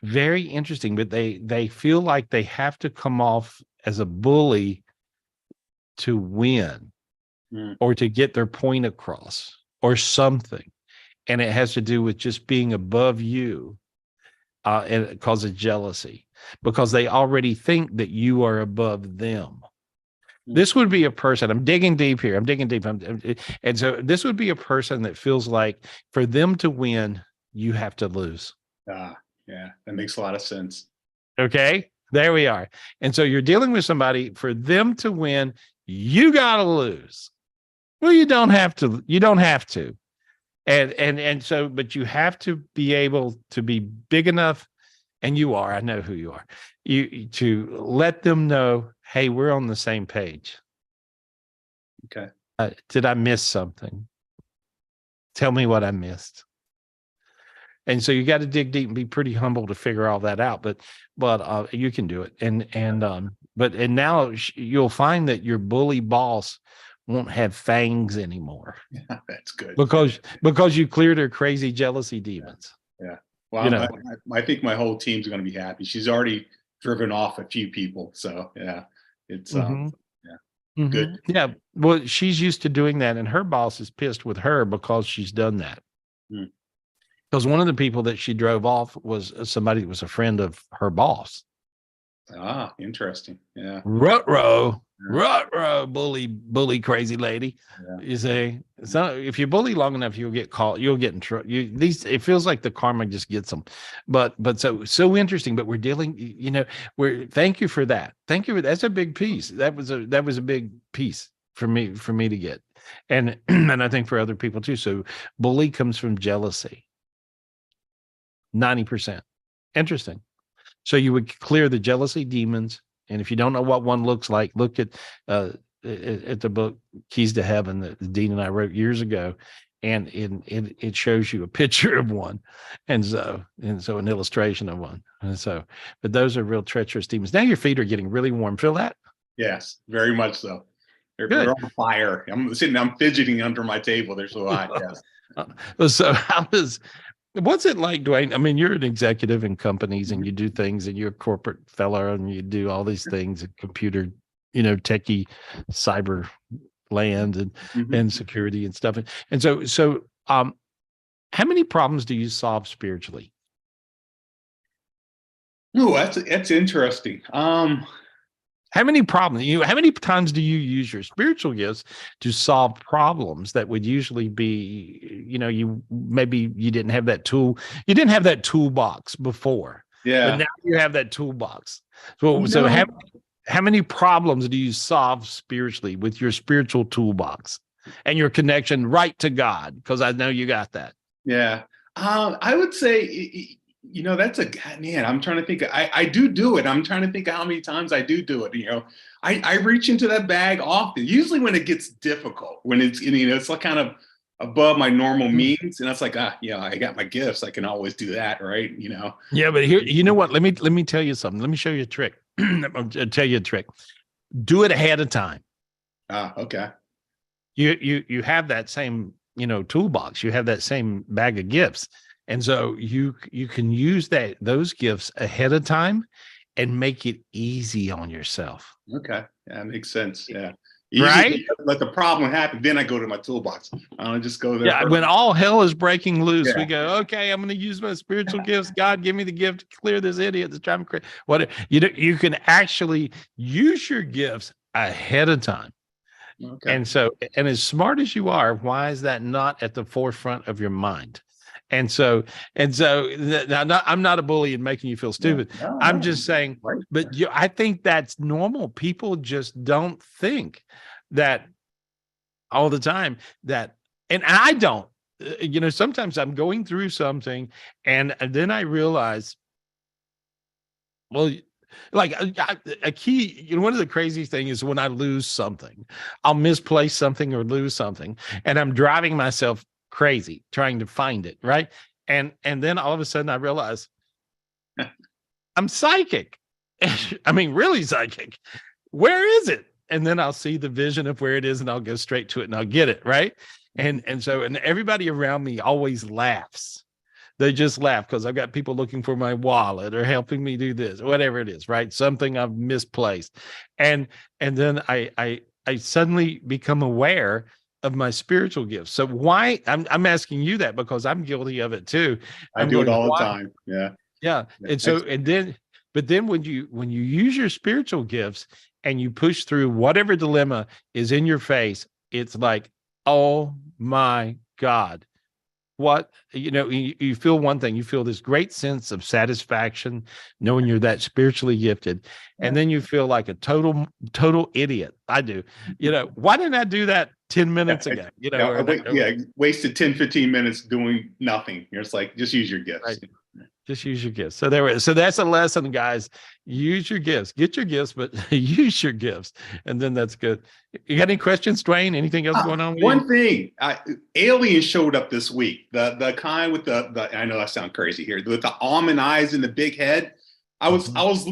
very interesting, but they feel like they have to come off as a bully to win or to get their point across or something. And it has to do with just being above you, and it causes jealousy because they already think that you are above them. This would be a person, I'm digging deep here. And so this would be a person that feels like for them to win, you have to lose. Yeah, that makes a lot of sense. Okay, there we are. And so you're dealing with somebody, for them to win, you got to lose. Well, you don't have to. And so, but you have to be able to be big enough, and you are, I know who you are, to let them know, hey, we're on the same page. Okay. Did I miss something? Tell me what I missed. And so you got to dig deep and be pretty humble to figure all that out, but you can do it. And now you'll find that your bully boss won't have fangs anymore. Yeah, that's good. Because you cleared her crazy jealousy demons. Yeah. Well, You know. I think my whole team's going to be happy. She's already driven off a few people. So yeah, it's good. Yeah. Well, she's used to doing that, and her boss is pissed with her because she's done that. Because one of the people that she drove off was somebody that was a friend of her boss. Ah, interesting. Yeah. Ruh-roh, bully, crazy lady. Yeah. You say, so if you bully long enough, you'll get caught. You'll get in trouble. It feels like the karma just gets them. But so interesting. But we're dealing. Thank you for that. Thank you. That's a big piece. That was a big piece for me to get, and I think for other people too. So bully comes from jealousy. 90%. Interesting. So you would clear the jealousy demons. And if you don't know what one looks like, look at the book Keys to Heaven that Dean and I wrote years ago. And it shows you a picture of one. And so an illustration of one. But those are real treacherous demons. Now your feet are getting really warm. Feel that? Yes, very much so. They're on fire. I'm fidgeting under my table. They're so hot. Yes. So what's it like, Dwayne? I mean, you're an executive in companies and you do things, and you're a corporate fella and you do all these things in computer, techie, cyber land and security and stuff. And so how many problems do you solve spiritually? Oh, that's interesting. How many times do you use your spiritual gifts to solve problems that would usually be, you didn't have that tool. You didn't have that toolbox before. Yeah. But now you have that toolbox. So how many problems do you solve spiritually with your spiritual toolbox and your connection right to God? Because I know you got that. Yeah. I would say, that's man, I'm trying to think. I do it. I'm trying to think of how many times I do it. I reach into that bag often, usually when it gets difficult, when it's, it's like kind of above my normal means. And that's like, I got my gifts. I can always do that. Right. Yeah. But here, you know what? Let me tell you something. Let me show you a trick. I'll tell you a trick. Do it ahead of time. Okay. You have that same, toolbox. You have that same bag of gifts. And so you can use those gifts ahead of time and make it easy on yourself. Okay. Yeah, that makes sense. Yeah. Right? Let the problem happen. Then I go to my toolbox. I don't just go there. Yeah. When all hell is breaking loose, we go, okay, I'm going to use my spiritual gifts. God, give me the gift to clear this idiot that's trying to create whatever. You can actually use your gifts ahead of time. Okay. And as smart as you are, why is that not at the forefront of your mind? And so now, I'm not a bully and making you feel stupid. Yeah. No, I'm just saying, but I think that's normal. People just don't think that all the time and I don't, sometimes I'm going through something and then I realize, well, like a key, one of the crazy things is when I lose something, I'll misplace something or lose something, and I'm driving myself crazy trying to find it, right? And then all of a sudden I realize I'm psychic. I mean, really psychic. Where is it? And then I'll see the vision of where it is and I'll go straight to it and I'll get it, right? And everybody around me always laughs. They just laugh because I've got people looking for my wallet or helping me do this, whatever it is, right? Something I've misplaced. And then I suddenly become aware of my spiritual gifts. So why I'm asking you that because I'm guilty of it too. I do it all the time. Yeah. Yeah. And so, but then when you use your spiritual gifts and you push through whatever dilemma is in your face, it's like, oh my God, what, you feel one thing, you feel this great sense of satisfaction knowing you're that spiritually gifted. And then you feel like a total idiot. I do, why didn't I do that 10 minutes ago? Wasted 10, 15 minutes doing nothing. You're just like, just use your gifts. Right. Just use your gifts. So that's a lesson, guys. Use your gifts. Get your gifts, but use your gifts. And then that's good. You got any questions, Dwayne? Anything else going on with one thing. Alien showed up this week. The kind with the I know that sounds crazy here, with the almond eyes and the big head.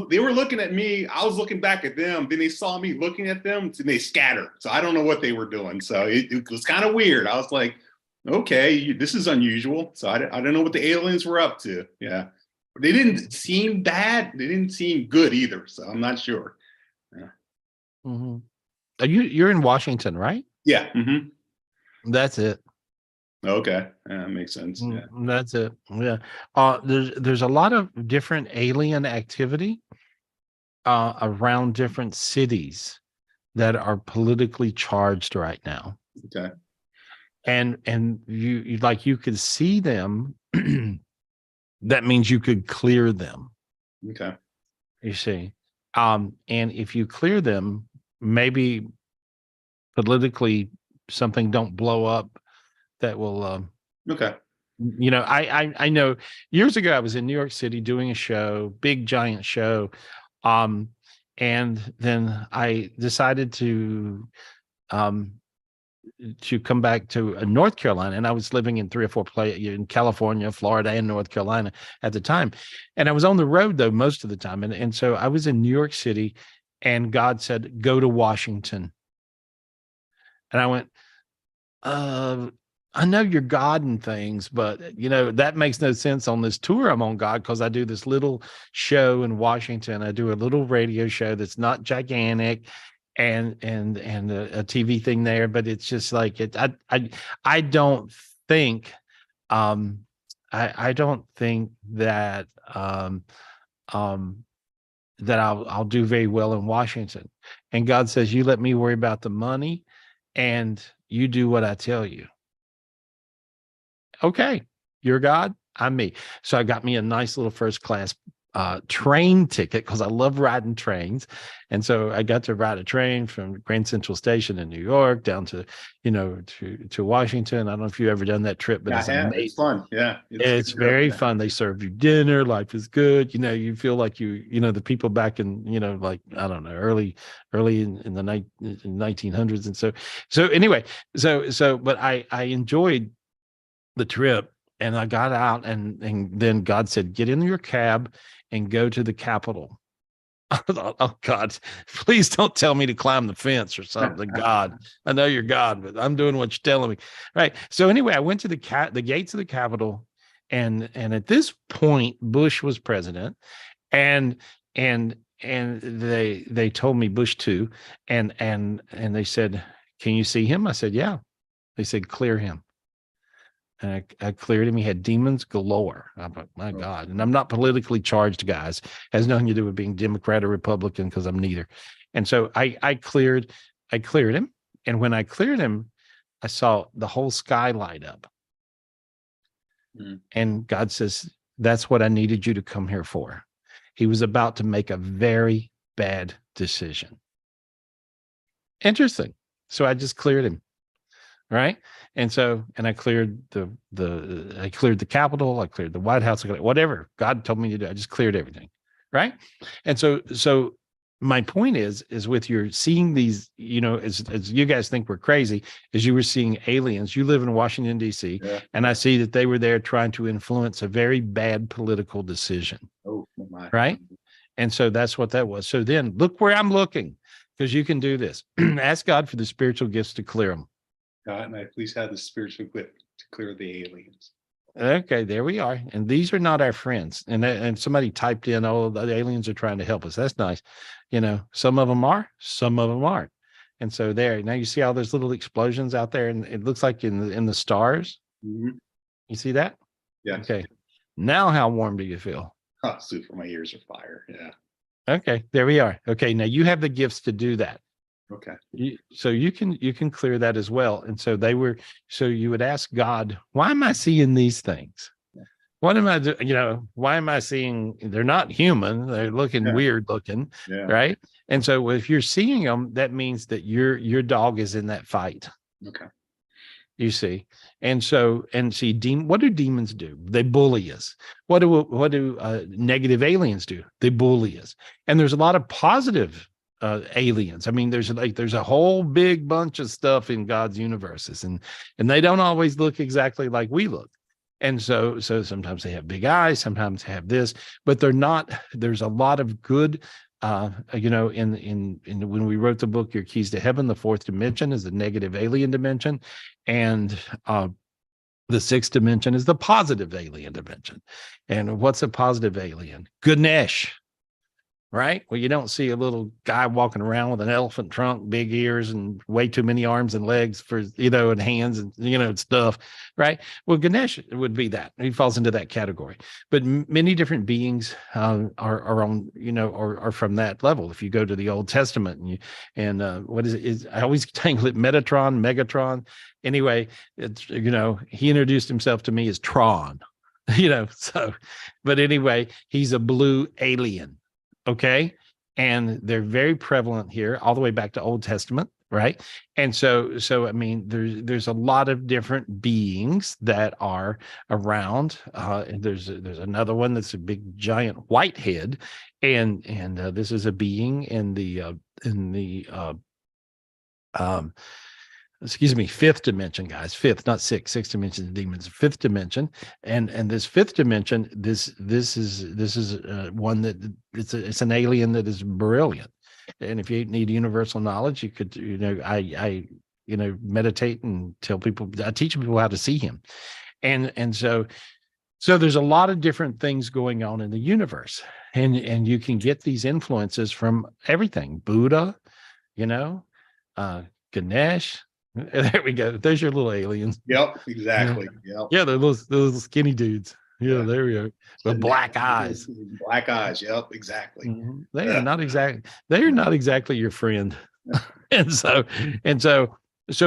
they were looking at me. I was looking back at them. Then they saw me looking at them and they scattered. So I don't know what they were doing. So it was kind of weird. I was like, okay, this is unusual. So I don't know what the aliens were up to. Yeah. They didn't seem bad. They didn't seem good either. So I'm not sure. Yeah. Mm-hmm. You're in Washington, right? Yeah. Mm-hmm. That's it. Okay. That makes sense. Yeah. That's it. Yeah. There's a lot of different alien activity around different cities that are politically charged right now. Okay. And you like you could see them. That means you could clear them. Okay. You see. And if you clear them, maybe politically something don't blow up that will okay. I know years ago I was in New York City doing a show, big giant show. And then I decided to come back to North Carolina, and I was living in 3 or 4 places in California, Florida, and North Carolina at the time. And I was on the road though most of the time. And so I was in New York City, and God said, go to Washington. And I went, I know you're God and things, but that makes no sense on this tour I'm on, God, because I do this little show in Washington. I do a little radio show that's not gigantic and a TV thing there, but it's just like it. I don't think I don't think that that I'll do very well in Washington. And God says, you let me worry about the money and you do what I tell you. Okay, you're God, I'm me. So I got me a nice little first class train ticket because I love riding trains. And so I got to ride a train from Grand Central Station in New York down to, to Washington. I don't know if you've ever done that trip, but Yeah, it's amazing. It's fun. Yeah. It's very fun. They serve you dinner. Life is good. You feel like the people back in, like, I don't know, early in the 1900s. And so anyway, but I enjoyed the trip, and I got out, and then God said, get in your cab and go to the Capitol. I thought, oh God, please don't tell me to climb the fence or something. God, I know you're God, but I'm doing what you're telling me. Right. So anyway, I went to the gates of the Capitol, and at this point, Bush was president, and they told me Bush too, and they said, can you see him? I said, yeah. They said, clear him. And I cleared him. He had demons galore. I'm like, my God. And I'm not politically charged, guys. It has nothing to do with being Democrat or Republican, because I'm neither. And so I cleared him. And when I cleared him, I saw the whole sky light up. And God says, that's what I needed you to come here for. He was about to make a very bad decision. Interesting. So I just cleared him. Right. And I cleared I cleared the Capitol, I cleared the White House, whatever God told me to do. I just cleared everything. Right. And so my point is with your seeing these, as you guys think we're crazy, as you were seeing aliens. You live in Washington, D.C., and I see that they were there trying to influence a very bad political decision. Oh, my. Right. And so that's what that was. So then look where I'm looking, because you can do this. Ask God for the spiritual gifts to clear them. God, and I please have the spiritual gift to clear the aliens. Okay, there we are. And these are not our friends. And somebody typed in, oh, the aliens are trying to help us. That's nice. Some of them are, some of them aren't. And so there, now you see all those little explosions out there, and it looks like in the stars. Mm-hmm. You see that? Yeah. Okay. Now how warm do you feel? Oh, super. My ears are fire. Yeah. Okay, there we are. Okay, now you have the gifts to do that. Okay. So you can clear that as well. And so you would ask God, why am I seeing these things? What am I doing? Why am I seeing, they're not human, they're looking weird looking, right? And so if you're seeing them, that means that your dog is in that fight. Okay. You see. And see, what do demons do? They bully us. What do negative aliens do? They bully us. And there's a lot of positive aliens. I mean, there's a whole big bunch of stuff in God's universes, and they don't always look exactly like we look. And so sometimes they have big eyes, sometimes they have this, but they're not, there's a lot of good, in when we wrote the book, Your Keys to Heaven, the fourth dimension is the negative alien dimension. And the sixth dimension is the positive alien dimension. And what's a positive alien? Ganesh, right? Well, you don't see a little guy walking around with an elephant trunk, big ears, and way too many arms and legs for, and hands and, stuff, right? Well, Ganesh would be that. He falls into that category. But many different beings are on, are from that level. If you go to the Old Testament and what is it? I always tangle it, Megatron. Anyway, it's, he introduced himself to me as Tron, but anyway, he's a blue alien. Okay. And they're very prevalent here all the way back to Old Testament. Right. And so, I mean, there's a lot of different beings that are around. And there's another one that's a big giant white head. And this is a being in the fifth dimension, guys. Fifth, not sixth dimension of demons, fifth dimension. And this fifth dimension, this is one that it's an alien that is brilliant. And if you need universal knowledge, you could, I meditate and tell people, I teach people how to see him. And so there's a lot of different things going on in the universe, and you can get these influences from everything. Buddha, Ganesh. There we go. There's your little aliens. Yep, exactly. Yep. Yeah, they're those skinny dudes. Yeah, there we go. With black eyes. Black eyes. Yep, exactly. Mm-hmm. They are not exactly your friend. and so,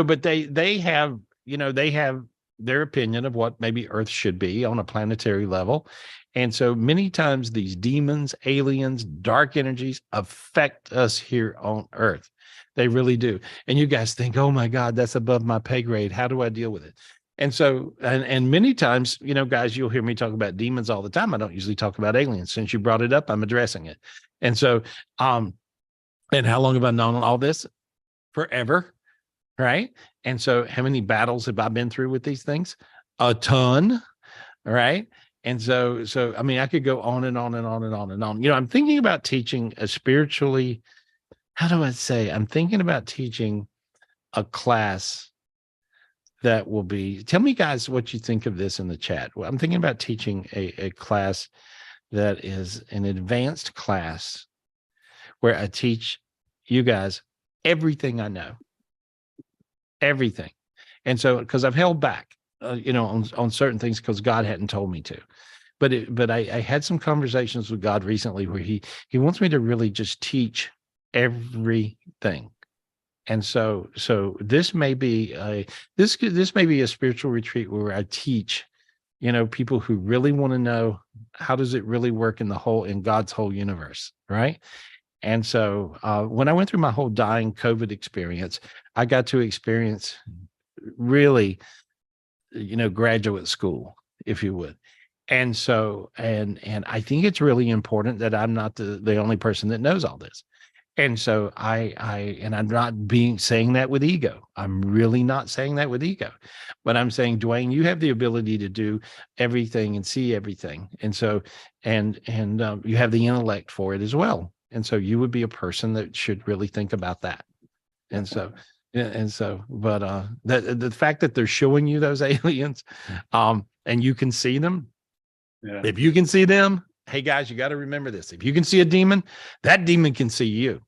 but they have, they have their opinion of what maybe Earth should be on a planetary level. And so many times these demons, aliens, dark energies affect us here on Earth. They really do. And you guys think, oh my God, that's above my pay grade. How do I deal with it? And so, and many times, guys, you'll hear me talk about demons all the time. I don't usually talk about aliens. Since you brought it up, I'm addressing it. And so, and how long have I known all this? Forever. Right. And so how many battles have I been through with these things? A ton. Right. And so, I mean, I could go on and on and on and on and on. I'm thinking about teaching a spiritually, how do I say? I'm thinking about teaching a class that will be, tell me guys what you think of this in the chat. Well, I'm thinking about teaching a class that is an advanced class where I teach you guys everything I know, everything. And so, because I've held back, on certain things because God hadn't told me to. But I had some conversations with God recently where he wants me to really just teach everything. And so this may be a spiritual retreat where I teach, people who really want to know how does it really work in God's whole universe, right? And so when I went through my whole dying COVID experience, I got to experience really, graduate school, if you would. And so, and I think it's really important that I'm not the only person that knows all this. And so I'm not saying that with ego. I'm really not saying that with ego, but I'm saying, Dwayne, you have the ability to do everything and see everything. And so, and you have the intellect for it as well. And so you would be a person that should really think about that. And so, but the fact that they're showing you those aliens, and you can see them, if you can see them, hey guys, you got to remember this. If you can see a demon, that demon can see you.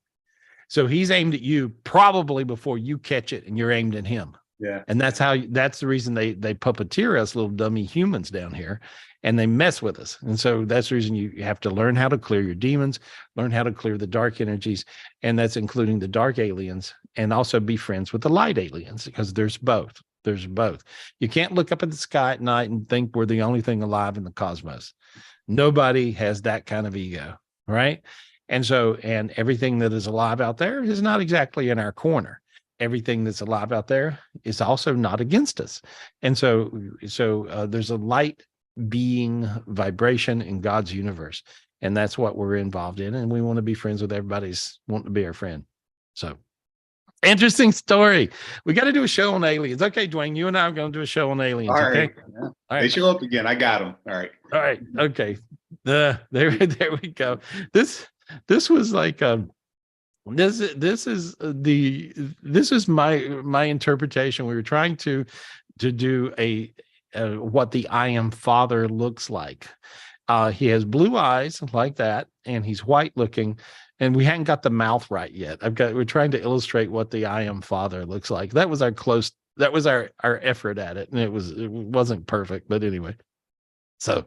So he's aimed at you probably before you catch it and you're aimed at him. Yeah. And that's the reason they puppeteer us little dummy humans down here, and they mess with us. And so that's the reason you have to learn how to clear your demons, learn how to clear the dark energies, and that's including the dark aliens, and also be friends with the light aliens, because there's both. There's both. You can't look up at the sky at night and think we're the only thing alive in the cosmos. Nobody has that kind of ego, right? And so, and everything that is alive out there is not exactly in our corner. Everything that's alive out there is also not against us. And so there's a light being vibration in God's universe. And that's what we're involved in. And we want to be friends with everybody's wanting to be our friend. So Interesting story. We got to do a show on aliens. Okay, Dwayne, you and I are going to do a show on aliens. All okay. right. Yeah. All right. They show up again. I got them. All right. All right. Okay. There we go. This was like this is my interpretation. We were trying to do a what the I am Father looks like. He has blue eyes like that, and he's white looking, and we hadn't got the mouth right yet. We're trying to illustrate what the I am Father looks like. That was our effort at it, and it wasn't perfect, but anyway. So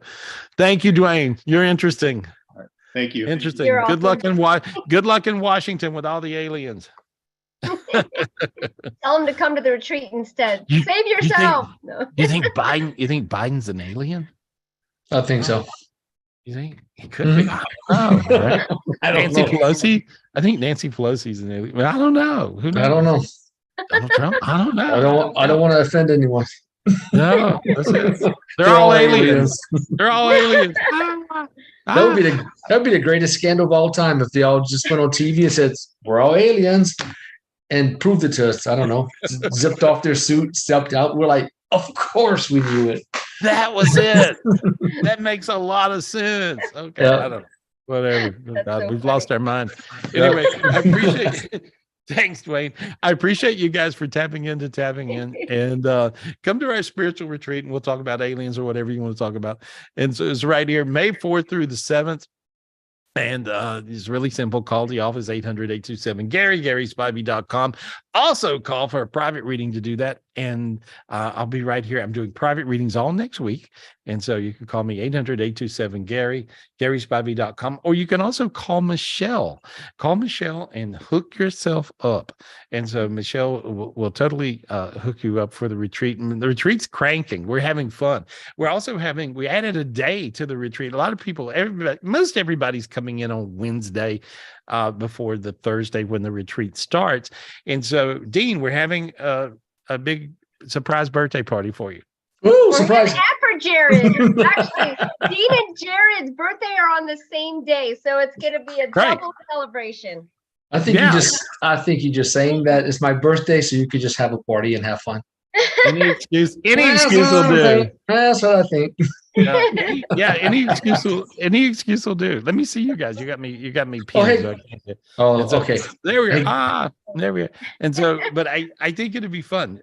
thank you, Dwayne. You're interesting. All right. Thank you. Interesting. You're Good awesome. luck in Washington with all the aliens. Tell them to come to the retreat instead. Save yourself. You think Biden's an alien? I think so. You think he could be? I don't know. Right? Nancy Pelosi. I think Nancy Pelosi's an alien. I don't know. Who knows? I don't know. Donald Trump? I don't know. I don't want to offend anyone. No, that's it. They're all aliens. They're all aliens. That would be the greatest scandal of all time if they all just went on TV and said we're all aliens and proved it to us. I don't know. Zipped off their suit, stepped out. We're like, of course we knew it. That was it. That makes a lot of sense. Okay, Yeah. I don't know. Whatever. So we've lost our mind. Anyway, I appreciate it. Thanks, Dwayne. I appreciate you guys for tapping in, and come to our spiritual retreat, and we'll talk about aliens or whatever you want to talk about. And so it's right here, May 4th through the 7th. And it's really simple. Call the office 800-827-GARY, GarySpivey.com. Also call for a private reading to do that. And I'll be right here. I'm doing private readings all next week. And so you can call me 800-827-GARY, GarySpivey.com. Or you can also call Michelle. Call Michelle and hook yourself up. And so Michelle will totally hook you up for the retreat. And the retreat's cranking. We're having fun. We added a day to the retreat. A lot of people, most everybody's coming in on Wednesday before the Thursday when the retreat starts. And so, Dean, we're having a big surprise birthday party for you. Ooh, surprise. For Jared. Actually, Dean and Jared's birthday are on the same day, so it's going to be a double celebration. I think you just saying that it's my birthday, so you could just have a party and have fun. Any excuse will do. That's what I think. Any excuse will do. Let me see you guys. You got me pinned. Okay. There we are. There we are. And so, but I think it'd be fun.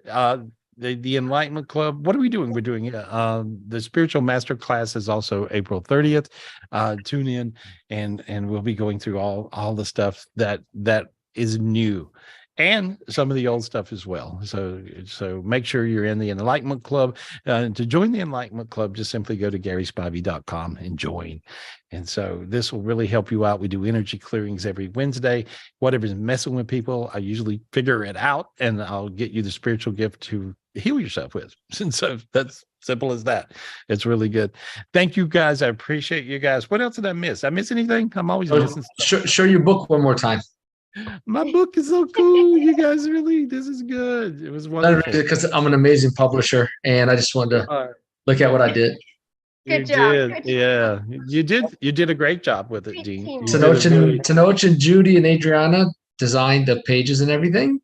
The Enlightenment Club. What are we doing? We're doing the Spiritual Master Class is also April 30th. Tune in, and we'll be going through all the stuff that is new, and some of the old stuff as well. So make sure you're in the Enlightenment Club. To join the Enlightenment Club, just simply go to GarySpivey.com and join. And so this will really help you out. We do energy clearings every Wednesday. Whatever's messing with people, I usually figure it out, and I'll get you the spiritual gift to heal yourself with. And so that's simple as that. It's really good. Thank you, guys. I appreciate you guys. What else did I miss? I miss anything? I'm always missing stuff. Show your book one more time. My book is so cool. You guys this is good. It was wonderful. Because I'm an amazing publisher, and I just wanted to look at what I did. Good job. Yeah, you did a great job with it, Dean. Tenoch and Judy and Adriana designed the pages and everything,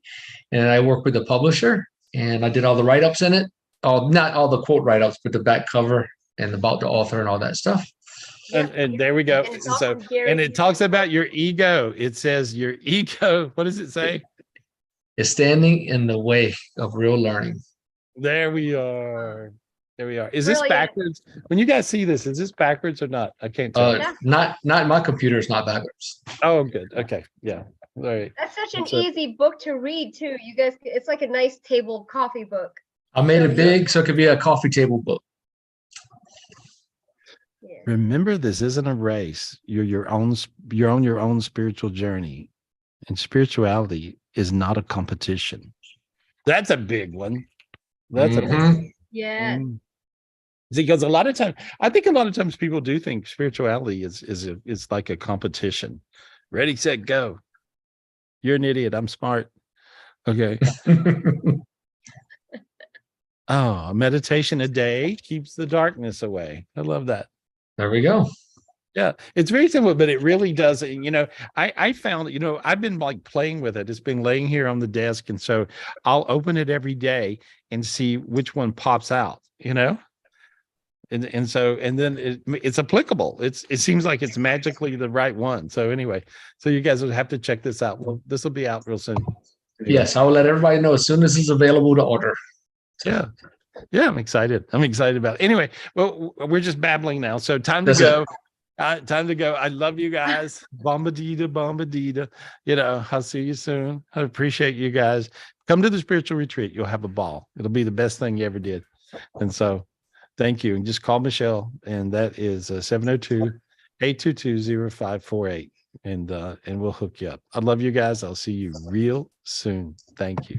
and I worked with the publisher, and I did all the write-ups in it. Not all the quote write-ups, but the back cover and about the author and all that stuff. And there we go. And it talks about your ego. It says your ego. What does it say? Is standing in the way of real learning. There we are. Is this backwards? When you guys see this, is this backwards or not? I can't tell. Not my computer is not backwards. Oh, good. Okay. Yeah. All right. That's such an easy book to read too. You guys, it's like a nice table coffee book. I made it big so it could be a coffee table book. Remember, this isn't a race. You're on your own spiritual journey, and spirituality is not a competition. That's a big one. That's a big one. Yeah. Because I think a lot of times people do think spirituality is like a competition. Ready, set, go. You're an idiot. I'm smart. Okay. A meditation a day keeps the darkness away. I love that. There we go. Yeah, it's very simple, but it really does. You know, I found, you know, I've been like playing with it. It's been laying here on the desk. And so I'll open it every day and see which one pops out, you know? And so, and then it's applicable. It seems like it's magically the right one. So anyway, so you guys will have to check this out. Well, this will be out real soon. Anyway. Yes, I will let everybody know as soon as it's available to order. Yeah. Yeah, I'm excited. I'm excited about it. Anyway, well, we're just babbling now. So time to go. Time to go. I love you guys. Bombadita, bombadita. You know, I'll see you soon. I appreciate you guys. Come to the spiritual retreat. You'll have a ball. It'll be the best thing you ever did. And so thank you. And just call Michelle. And that is 702-822-0548. And we'll hook you up. I love you guys. I'll see you real soon. Thank you.